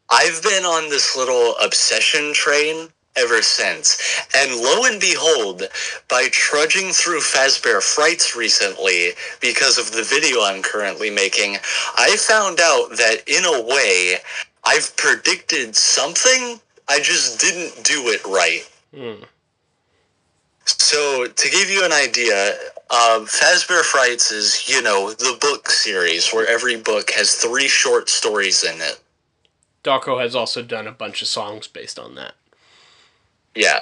Speaker 2: I've been on this little obsession train ever since. And lo and behold, by trudging through Fazbear Frights recently, because of the video I'm currently making, I found out that, in a way, I've predicted something, I just didn't do it right. So, to give you an idea, Fazbear Frights is, the book series, where every book has 3 short stories in it.
Speaker 1: Dawko has also done a bunch of songs based on that.
Speaker 2: Yeah.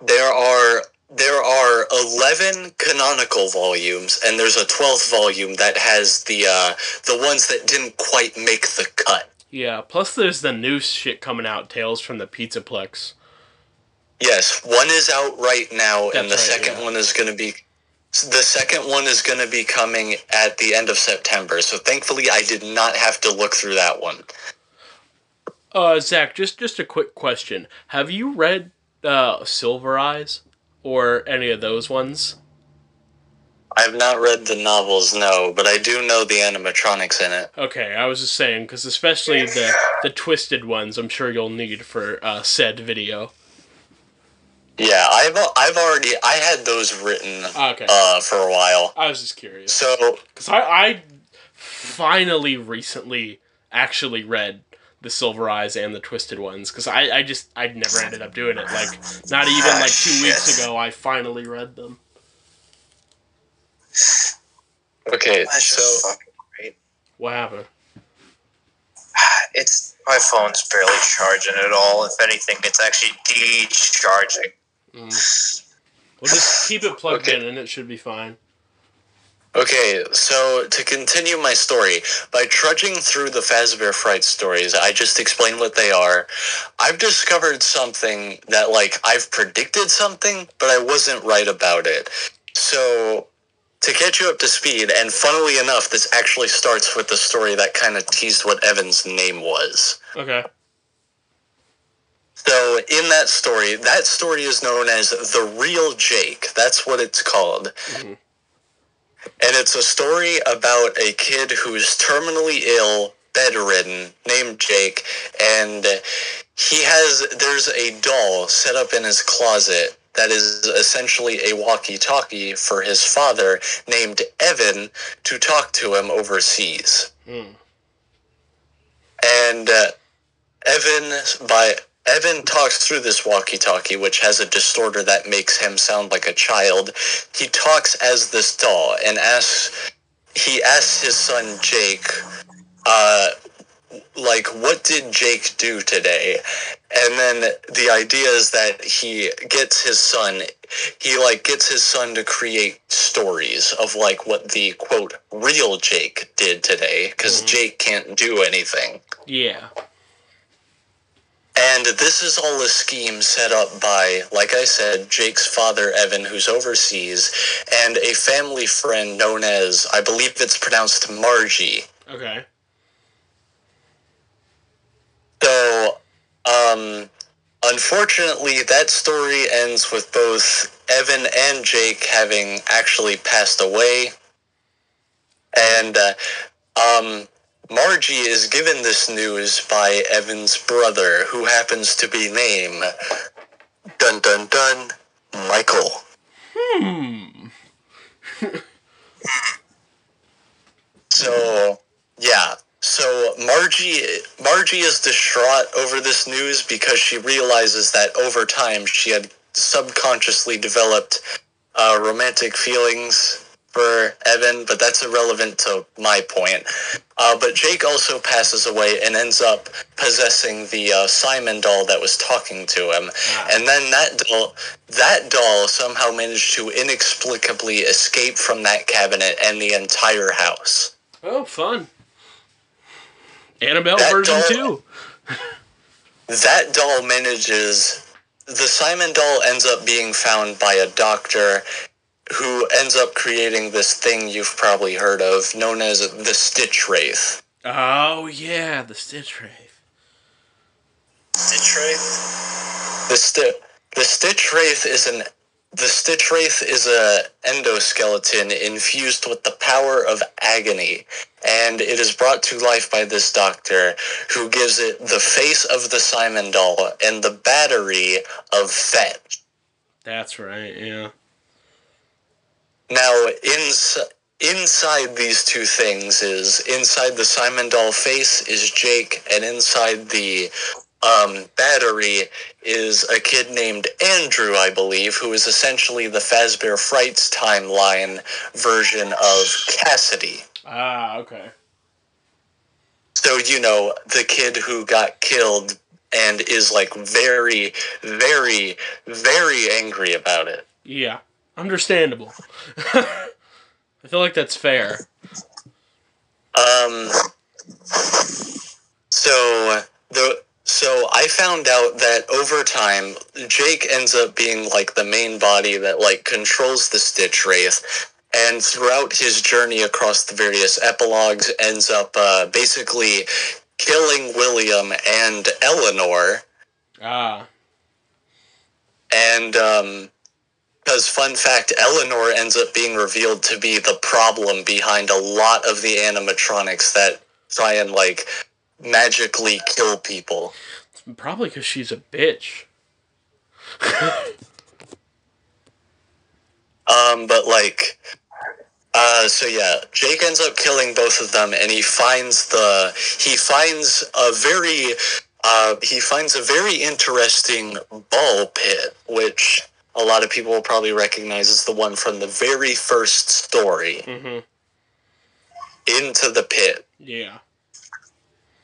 Speaker 2: There are 11 canonical volumes, and there's a 12th volume that has the ones that didn't quite make the cut.
Speaker 1: Yeah, plus there's the new shit coming out, Tales from the Pizzaplex.
Speaker 2: Yes, one is out right now,
Speaker 1: That's
Speaker 2: and the
Speaker 1: right,
Speaker 2: second one is going to be... The second one is going to be coming at the end of September, so thankfully I did not have to look through that one.
Speaker 1: Zach, just a quick question. Have you read Silver Eyes? Or any of those ones?
Speaker 2: I've not read the novels, no, but I do know the animatronics in it.
Speaker 1: Okay, I was just saying, because especially the twisted ones, I'm sure you'll need for said video.
Speaker 2: Yeah, I had those written for a while.
Speaker 1: I was just curious.
Speaker 2: So,
Speaker 1: because I finally recently actually read the Silver Eyes and the Twisted ones, because I never ended up doing it. Like, not even like 2 weeks ago, I finally read them.
Speaker 2: Okay,
Speaker 3: That's just fucking great.
Speaker 1: What happened?
Speaker 3: My phone's barely charging at all. If anything, it's actually de-charging.
Speaker 1: We'll just keep it plugged in and it should be fine.
Speaker 2: Okay, so to continue my story, by trudging through the Fazbear Fright stories, I just explained what they are. I've discovered something that, I've predicted something, but I wasn't right about it. So, to catch you up to speed, and funnily enough, this actually starts with the story that kind of teased what Evan's name was.
Speaker 1: Okay.
Speaker 2: So, in that story is known as The Real Jake. That's what it's called. Mm-hmm. And it's a story about a kid who's terminally ill, bedridden, named Jake, and there's a doll set up in his closet that is essentially a walkie-talkie for his father, named Evan, to talk to him overseas. And Evan talks through this walkie-talkie, which has a distorter that makes him sound like a child. He talks as this doll and asks his son Jake, what did Jake do today? And then the idea is that he gets his son to create stories of, what the, quote, real Jake did today, because Jake can't do anything.
Speaker 1: Yeah.
Speaker 2: And this is all a scheme set up by, like I said, Jake's father, Evan, who's overseas, and a family friend known as, I believe it's pronounced Margie.
Speaker 1: Okay.
Speaker 2: So, unfortunately, that story ends with both Evan and Jake having actually passed away. And, Margie is given this news by Evan's brother, who happens to be named, dun dun dun, Michael. So, yeah. So Margie is distraught over this news because she realizes that over time she had subconsciously developed romantic feelings for Evan, but that's irrelevant to my point. But Jake also passes away and ends up possessing the Simon doll that was talking to him. And then that doll somehow managed to inexplicably escape from that cabinet and the entire house.
Speaker 1: Oh, fun. Annabelle version 2.
Speaker 2: That doll the Simon doll ends up being found by a doctor who ends up creating this thing you've probably heard of, known as the Stitch Wraith.
Speaker 1: Oh, yeah, the Stitch Wraith.
Speaker 3: Stitch Wraith?
Speaker 2: The Stitch Wraith is a endoskeleton infused with the power of agony, and it is brought to life by this doctor who gives it the face of the Simon doll and the battery of Fetch.
Speaker 1: That's right, yeah.
Speaker 2: Now, inside these two things inside the Simon doll face is Jake, and inside the battery is a kid named Andrew, I believe, who is essentially the Fazbear Frights timeline version of Cassidy.
Speaker 1: Ah, okay.
Speaker 2: So, the kid who got killed and is, very, very, very angry about it.
Speaker 1: Yeah, understandable. I feel like that's fair.
Speaker 2: So I found out that over time, Jake ends up being, the main body that, controls the Stitch Wraith, and throughout his journey across the various epilogues ends up, basically killing William and Eleanor.
Speaker 1: Ah.
Speaker 2: And, because, fun fact, Eleanor ends up being revealed to be the problem behind a lot of the animatronics that try and, magically kill people.
Speaker 1: Probably because she's a bitch.
Speaker 2: So yeah, Jake ends up killing both of them, and he finds a very interesting ball pit, which a lot of people will probably recognize as the one from the very first story.
Speaker 1: Mm-hmm.
Speaker 2: Into the pit.
Speaker 1: Yeah.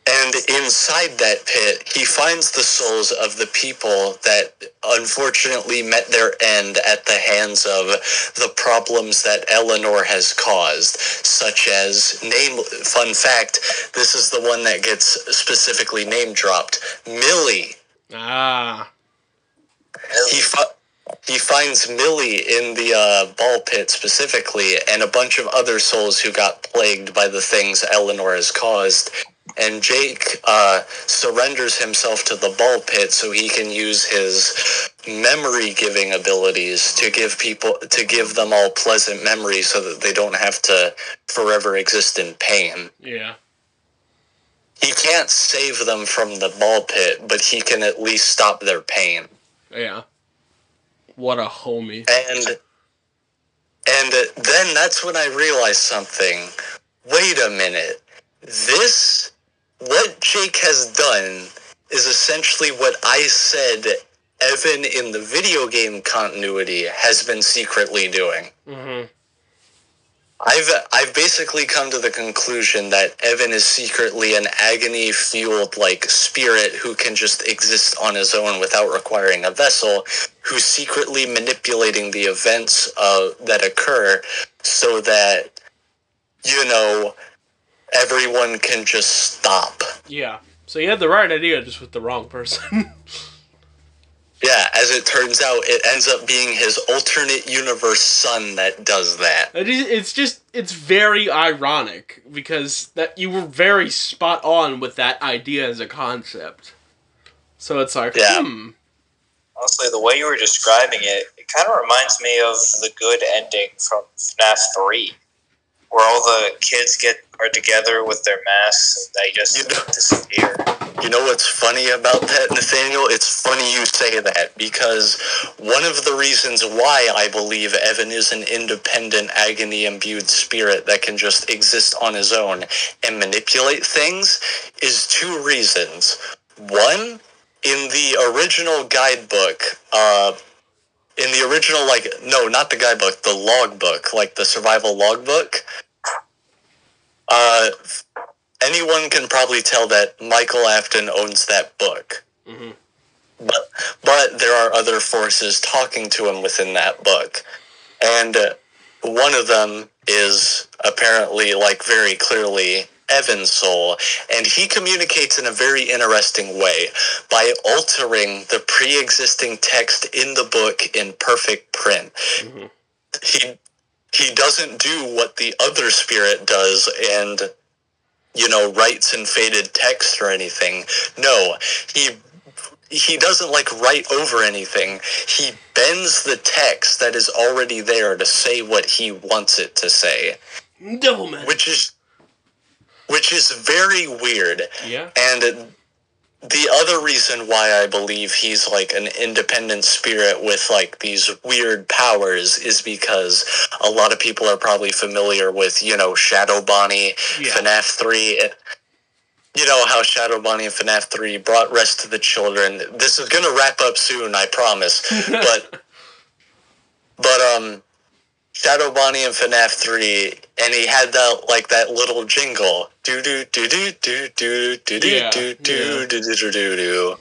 Speaker 2: And inside that pit, he finds the souls of the people that unfortunately met their end at the hands of the problems that Eleanor has caused, such as, fun fact, this is the one that gets specifically name-dropped, Millie.
Speaker 1: Ah.
Speaker 2: He finds Millie in the ball pit specifically, and a bunch of other souls who got plagued by the things Eleanor has caused. And Jake surrenders himself to the ball pit so he can use his memory-giving abilities to give them all pleasant memories so that they don't have to forever exist in pain.
Speaker 1: Yeah.
Speaker 2: He can't save them from the ball pit, but he can at least stop their pain.
Speaker 1: Yeah. What a homie.
Speaker 2: And then that's when I realized something. Wait a minute. What Jake has done is essentially what I said Evan in the video game continuity has been secretly doing.
Speaker 1: Mm-hmm.
Speaker 2: I've basically come to the conclusion that Evan is secretly an agony-fueled, spirit who can just exist on his own without requiring a vessel, who's secretly manipulating the events that occur so that, everyone can just stop.
Speaker 1: Yeah. So you had the right idea, just with the wrong person.
Speaker 2: Yeah, as it turns out, it ends up being his alternate universe son that does that.
Speaker 1: It's very ironic, because that you were very spot on with that idea as a concept. So it's like,
Speaker 3: Honestly, the way you were describing it, it kind of reminds me of the good ending from FNaF 3. Where all the kids are together with their masks and they just disappear.
Speaker 2: You know what's funny about that, Nathaniel? It's funny you say that, because one of the reasons why I believe Evan is an independent, agony-imbued spirit that can just exist on his own and manipulate things is two reasons. One, in the original guidebook, not the guidebook, the logbook, the survival logbook, anyone can probably tell that Michael Afton owns that book.
Speaker 1: Mm-hmm.
Speaker 2: But there are other forces talking to him within that book. And one of them is apparently, like, very clearly Evan's soul. And he communicates in a very interesting way by altering the pre-existing text in the book in perfect print.
Speaker 1: Mm-hmm.
Speaker 2: He doesn't do what the other spirit does and, you know, writes in faded text or anything. No, he doesn't, like, write over anything. He bends the text that is already there to say what he wants it to say.
Speaker 1: Devilman.
Speaker 2: Which is very weird.
Speaker 1: Yeah.
Speaker 2: And the other reason why I believe he's, like, an independent spirit with, like, these weird powers is because a lot of people are probably familiar with, you know, Shadow Bonnie, FNaF 3. You know how Shadow Bonnie and FNaF 3 brought rest to the children. This is gonna wrap up soon, I promise. but Shadow Bonnie and FNaF 3, and he had that little jingle. Do do do do do do do do do do do do.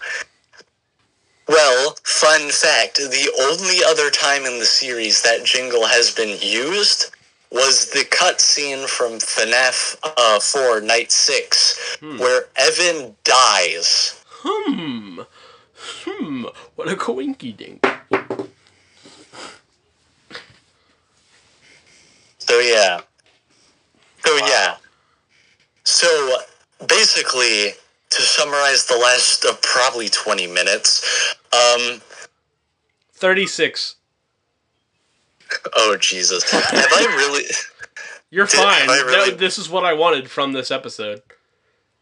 Speaker 2: Well, fun fact, the only other time in the series that jingle has been used was the cutscene from FNaF 4 Night 6, where Evan dies.
Speaker 1: What a coinky dink.
Speaker 2: So basically, to summarize the last probably 20 minutes,
Speaker 1: 36.
Speaker 2: Oh, Jesus. Have I really...
Speaker 1: You're fine. This is what I wanted from this episode.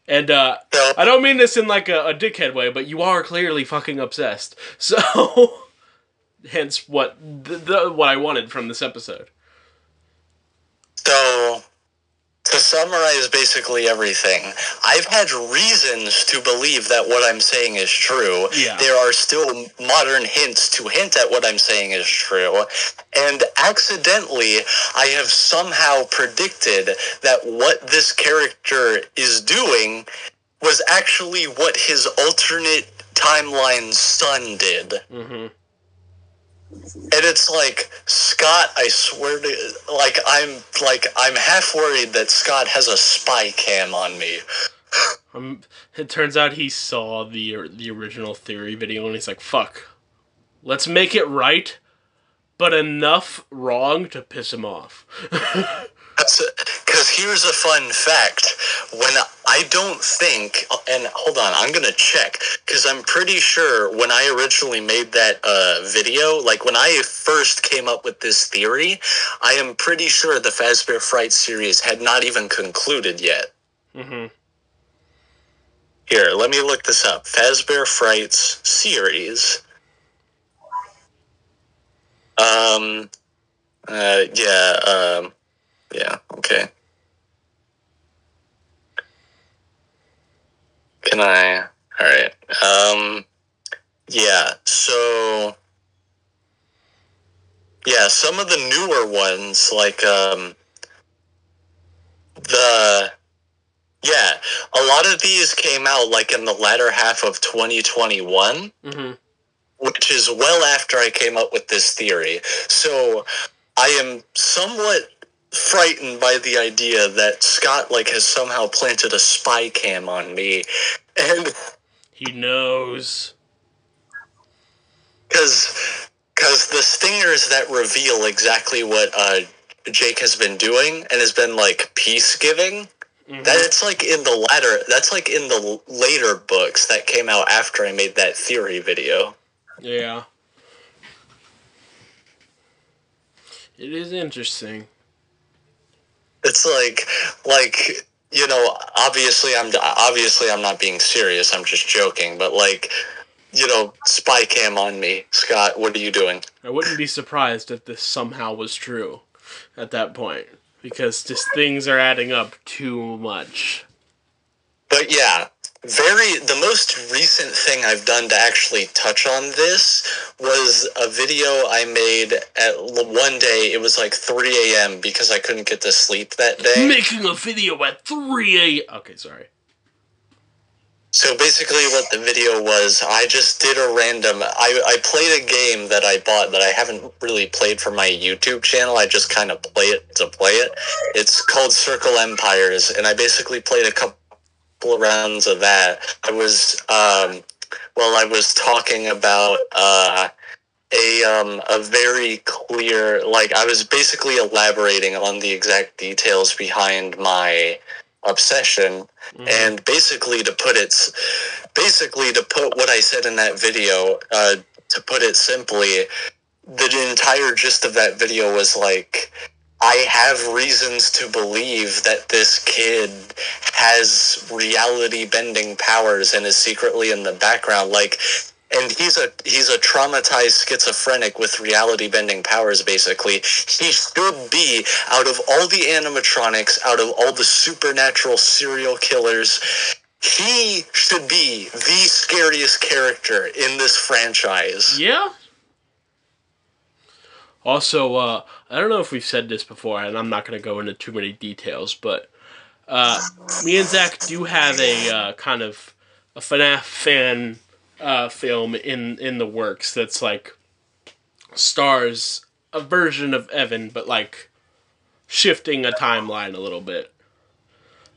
Speaker 1: And, I don't mean this in, like, a dickhead way, but you are clearly fucking obsessed. So, hence what I wanted from this episode.
Speaker 2: So, to summarize basically everything, I've had reasons to believe that what I'm saying is true.
Speaker 1: Yeah.
Speaker 2: There are still modern hints to hint at what I'm saying is true. And accidentally, I have somehow predicted that what this character is doing was actually what his alternate timeline son did.
Speaker 1: Mm-hmm.
Speaker 2: And it's like, Scott, I swear to, I'm half worried that Scott has a spy cam on me.
Speaker 1: It turns out he saw the original theory video and he's like, fuck, let's make it right, but enough wrong to piss him off.
Speaker 2: Because here's a fun fact. When I don't think, and hold on, I'm going to check, because I'm pretty sure when I originally made that video, like when I first came up with this theory, I am pretty sure the Fazbear Fright series had not even concluded yet.
Speaker 1: Mm-hmm.
Speaker 2: Here, let me look this up. Fazbear Fright's series. Yeah, okay. Can I? Alright. Yeah, so... Yeah, some of the newer ones, like, Yeah, a lot of these came out, like, in the latter half of 2021.
Speaker 1: Mm-hmm.
Speaker 2: Which is well after I came up with this theory. So, I am somewhat frightened by the idea that Scott, like, has somehow planted a spy cam on me, and
Speaker 1: he knows.
Speaker 2: Because the stingers that reveal exactly what Jake has been doing and has been, like, peace-giving, that's, like, in the later books that came out after I made that theory video.
Speaker 1: Yeah. It is interesting.
Speaker 2: It's like, you know, obviously I'm not being serious, I'm just joking, but, like, you know, spy cam on me. Scott, what are you doing?
Speaker 1: I wouldn't be surprised if this somehow was true at that point, because just things are adding up too much.
Speaker 2: But yeah, the most recent thing I've done to actually touch on this was a video I made at one day. It was like 3 a.m. because I couldn't get to sleep that day.
Speaker 1: Making a video at 3 a.m. Okay, sorry.
Speaker 2: So basically what the video was, I just did a random... I played a game that I bought that I haven't really played for my YouTube channel. I just kind of play it to play it. It's called Circle Empires, and I basically played a couple of rounds of that. I was talking about a very clear... Like, I was basically elaborating on the exact details behind my obsession, and basically to put what I said in that video, to put it simply, the entire gist of that video was like, I have reasons to believe that this kid has reality bending powers and is secretly in the background, like. And he's a traumatized schizophrenic with reality-bending powers, basically. He should be, out of all the animatronics, out of all the supernatural serial killers, he should be the scariest character in this franchise.
Speaker 1: Yeah. Also, I don't know if we've said this before, and I'm not going to go into too many details, but me and Zach do have a kind of a FNaF fan... film in the works that's like stars a version of Evan, but like shifting a timeline a little bit.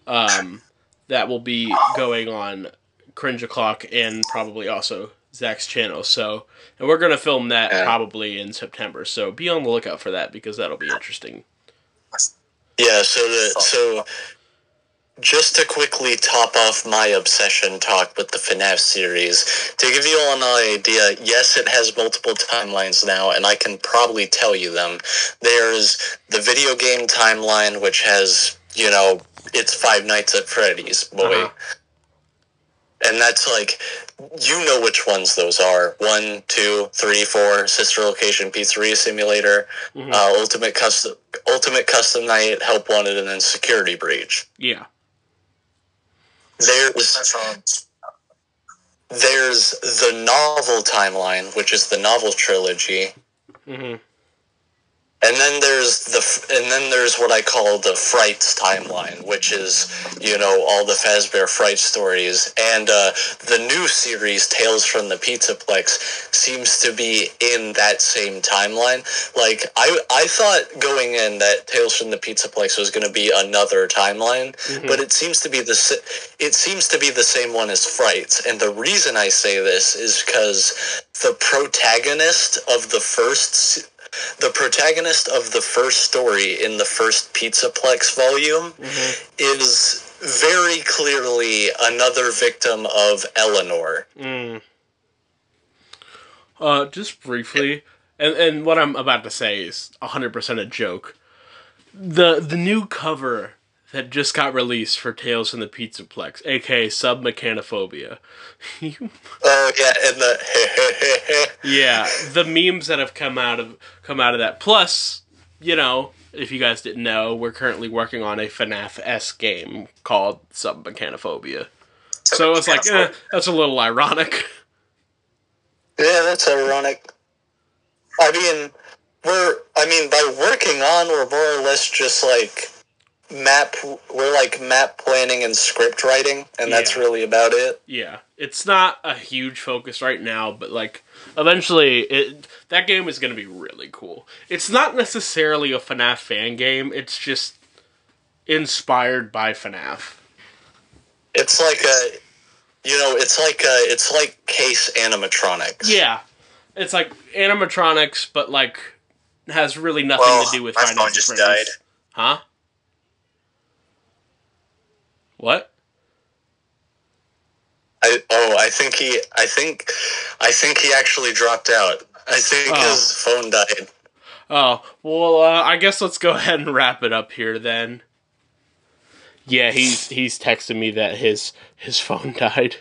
Speaker 1: That will be going on Cringe O'Clock and probably also Zach's channel. So, and we're gonna film that probably in September. So be on the lookout for that because that'll be interesting.
Speaker 2: Yeah. So just to quickly top off my obsession talk with the FNaF series, to give you all an idea, yes, it has multiple timelines now, and I can probably tell you them. There's the video game timeline, which has, it's Five Nights at Freddy's, boy. And that's like, you know which ones those are. 1, 2, 3, 4, Sister Location, Pizzeria Simulator, Ultimate Custom Night, Help Wanted, and then Security Breach.
Speaker 1: Yeah.
Speaker 2: There's the novel timeline, which is the novel trilogy. And then there's what I call the Frights timeline, which is, all the Fazbear Fright stories. And the new series, Tales from the Pizzaplex, seems to be in that same timeline. Like, I thought going in that Tales from the Pizzaplex was going to be another timeline, but it seems to be the same one as Frights. And the reason I say this is because the protagonist of the first story in the first Pizzaplex volume is very clearly another victim of Eleanor.
Speaker 1: Just briefly, and what I'm about to say is 100% a joke. The new cover that just got released for Tales from the Pizzaplex, aka Submechanophobia.
Speaker 2: Oh yeah, and the
Speaker 1: yeah, the memes that have come out of that. Plus, if you guys didn't know, we're currently working on a FNaF-esque game called Submechanophobia. So it's like, that's a little ironic.
Speaker 2: Yeah, that's ironic. By working on, we're more or less just like map planning and script writing, and that's really about it.
Speaker 1: Yeah, it's not a huge focus right now, but like eventually that game is going to be really cool. It's not necessarily a FNaF fan game, it's just inspired by FNaF.
Speaker 2: It's like it's like case animatronics.
Speaker 1: Yeah, it's like animatronics, but like has really nothing to do with Final Fantasy.
Speaker 3: My phone just died.
Speaker 1: Huh? What?
Speaker 2: I think he actually dropped out. I think his phone died.
Speaker 1: Oh, well, I guess let's go ahead and wrap it up here then. Yeah, he's texting me that his phone died.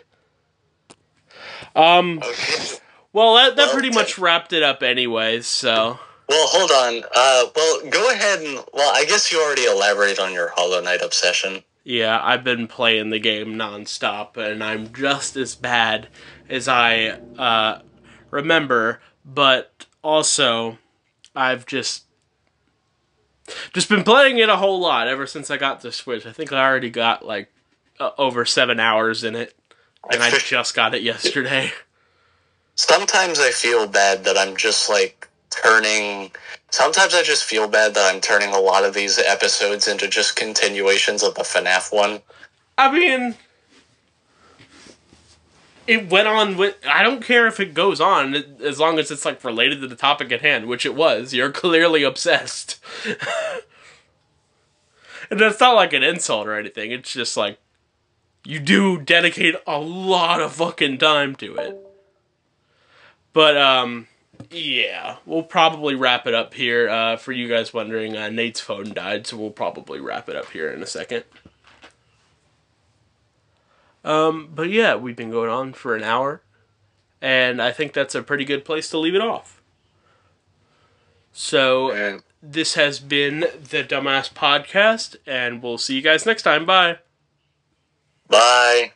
Speaker 2: Okay.
Speaker 1: Well, that pretty much wrapped it up anyways, so.
Speaker 2: Well, hold on. Well, go ahead and... Well, I guess you already elaborated on your Hollow Knight obsession.
Speaker 1: Yeah, I've been playing the game nonstop, and I'm just as bad as I remember, but also I've just been playing it a whole lot ever since I got the Switch. I think I already got like over 7 hours in it, and I just got it yesterday.
Speaker 2: Sometimes I feel bad that I'm just like Sometimes I just feel bad that I'm turning a lot of these episodes into just continuations of the FNaF one.
Speaker 1: I mean, it went on with... I don't care if it goes on, as long as it's, like, related to the topic at hand, which it was. You're clearly obsessed. And that's not, like, an insult or anything. It's just, like, you do dedicate a lot of fucking time to it. But, yeah, we'll probably wrap it up here. For you guys wondering, Nate's phone died, so we'll probably wrap it up here in a second. But yeah, we've been going on for an hour, and I think that's a pretty good place to leave it off. So, this has been the Dumbass Podcast, and we'll see you guys next time. Bye.
Speaker 2: Bye.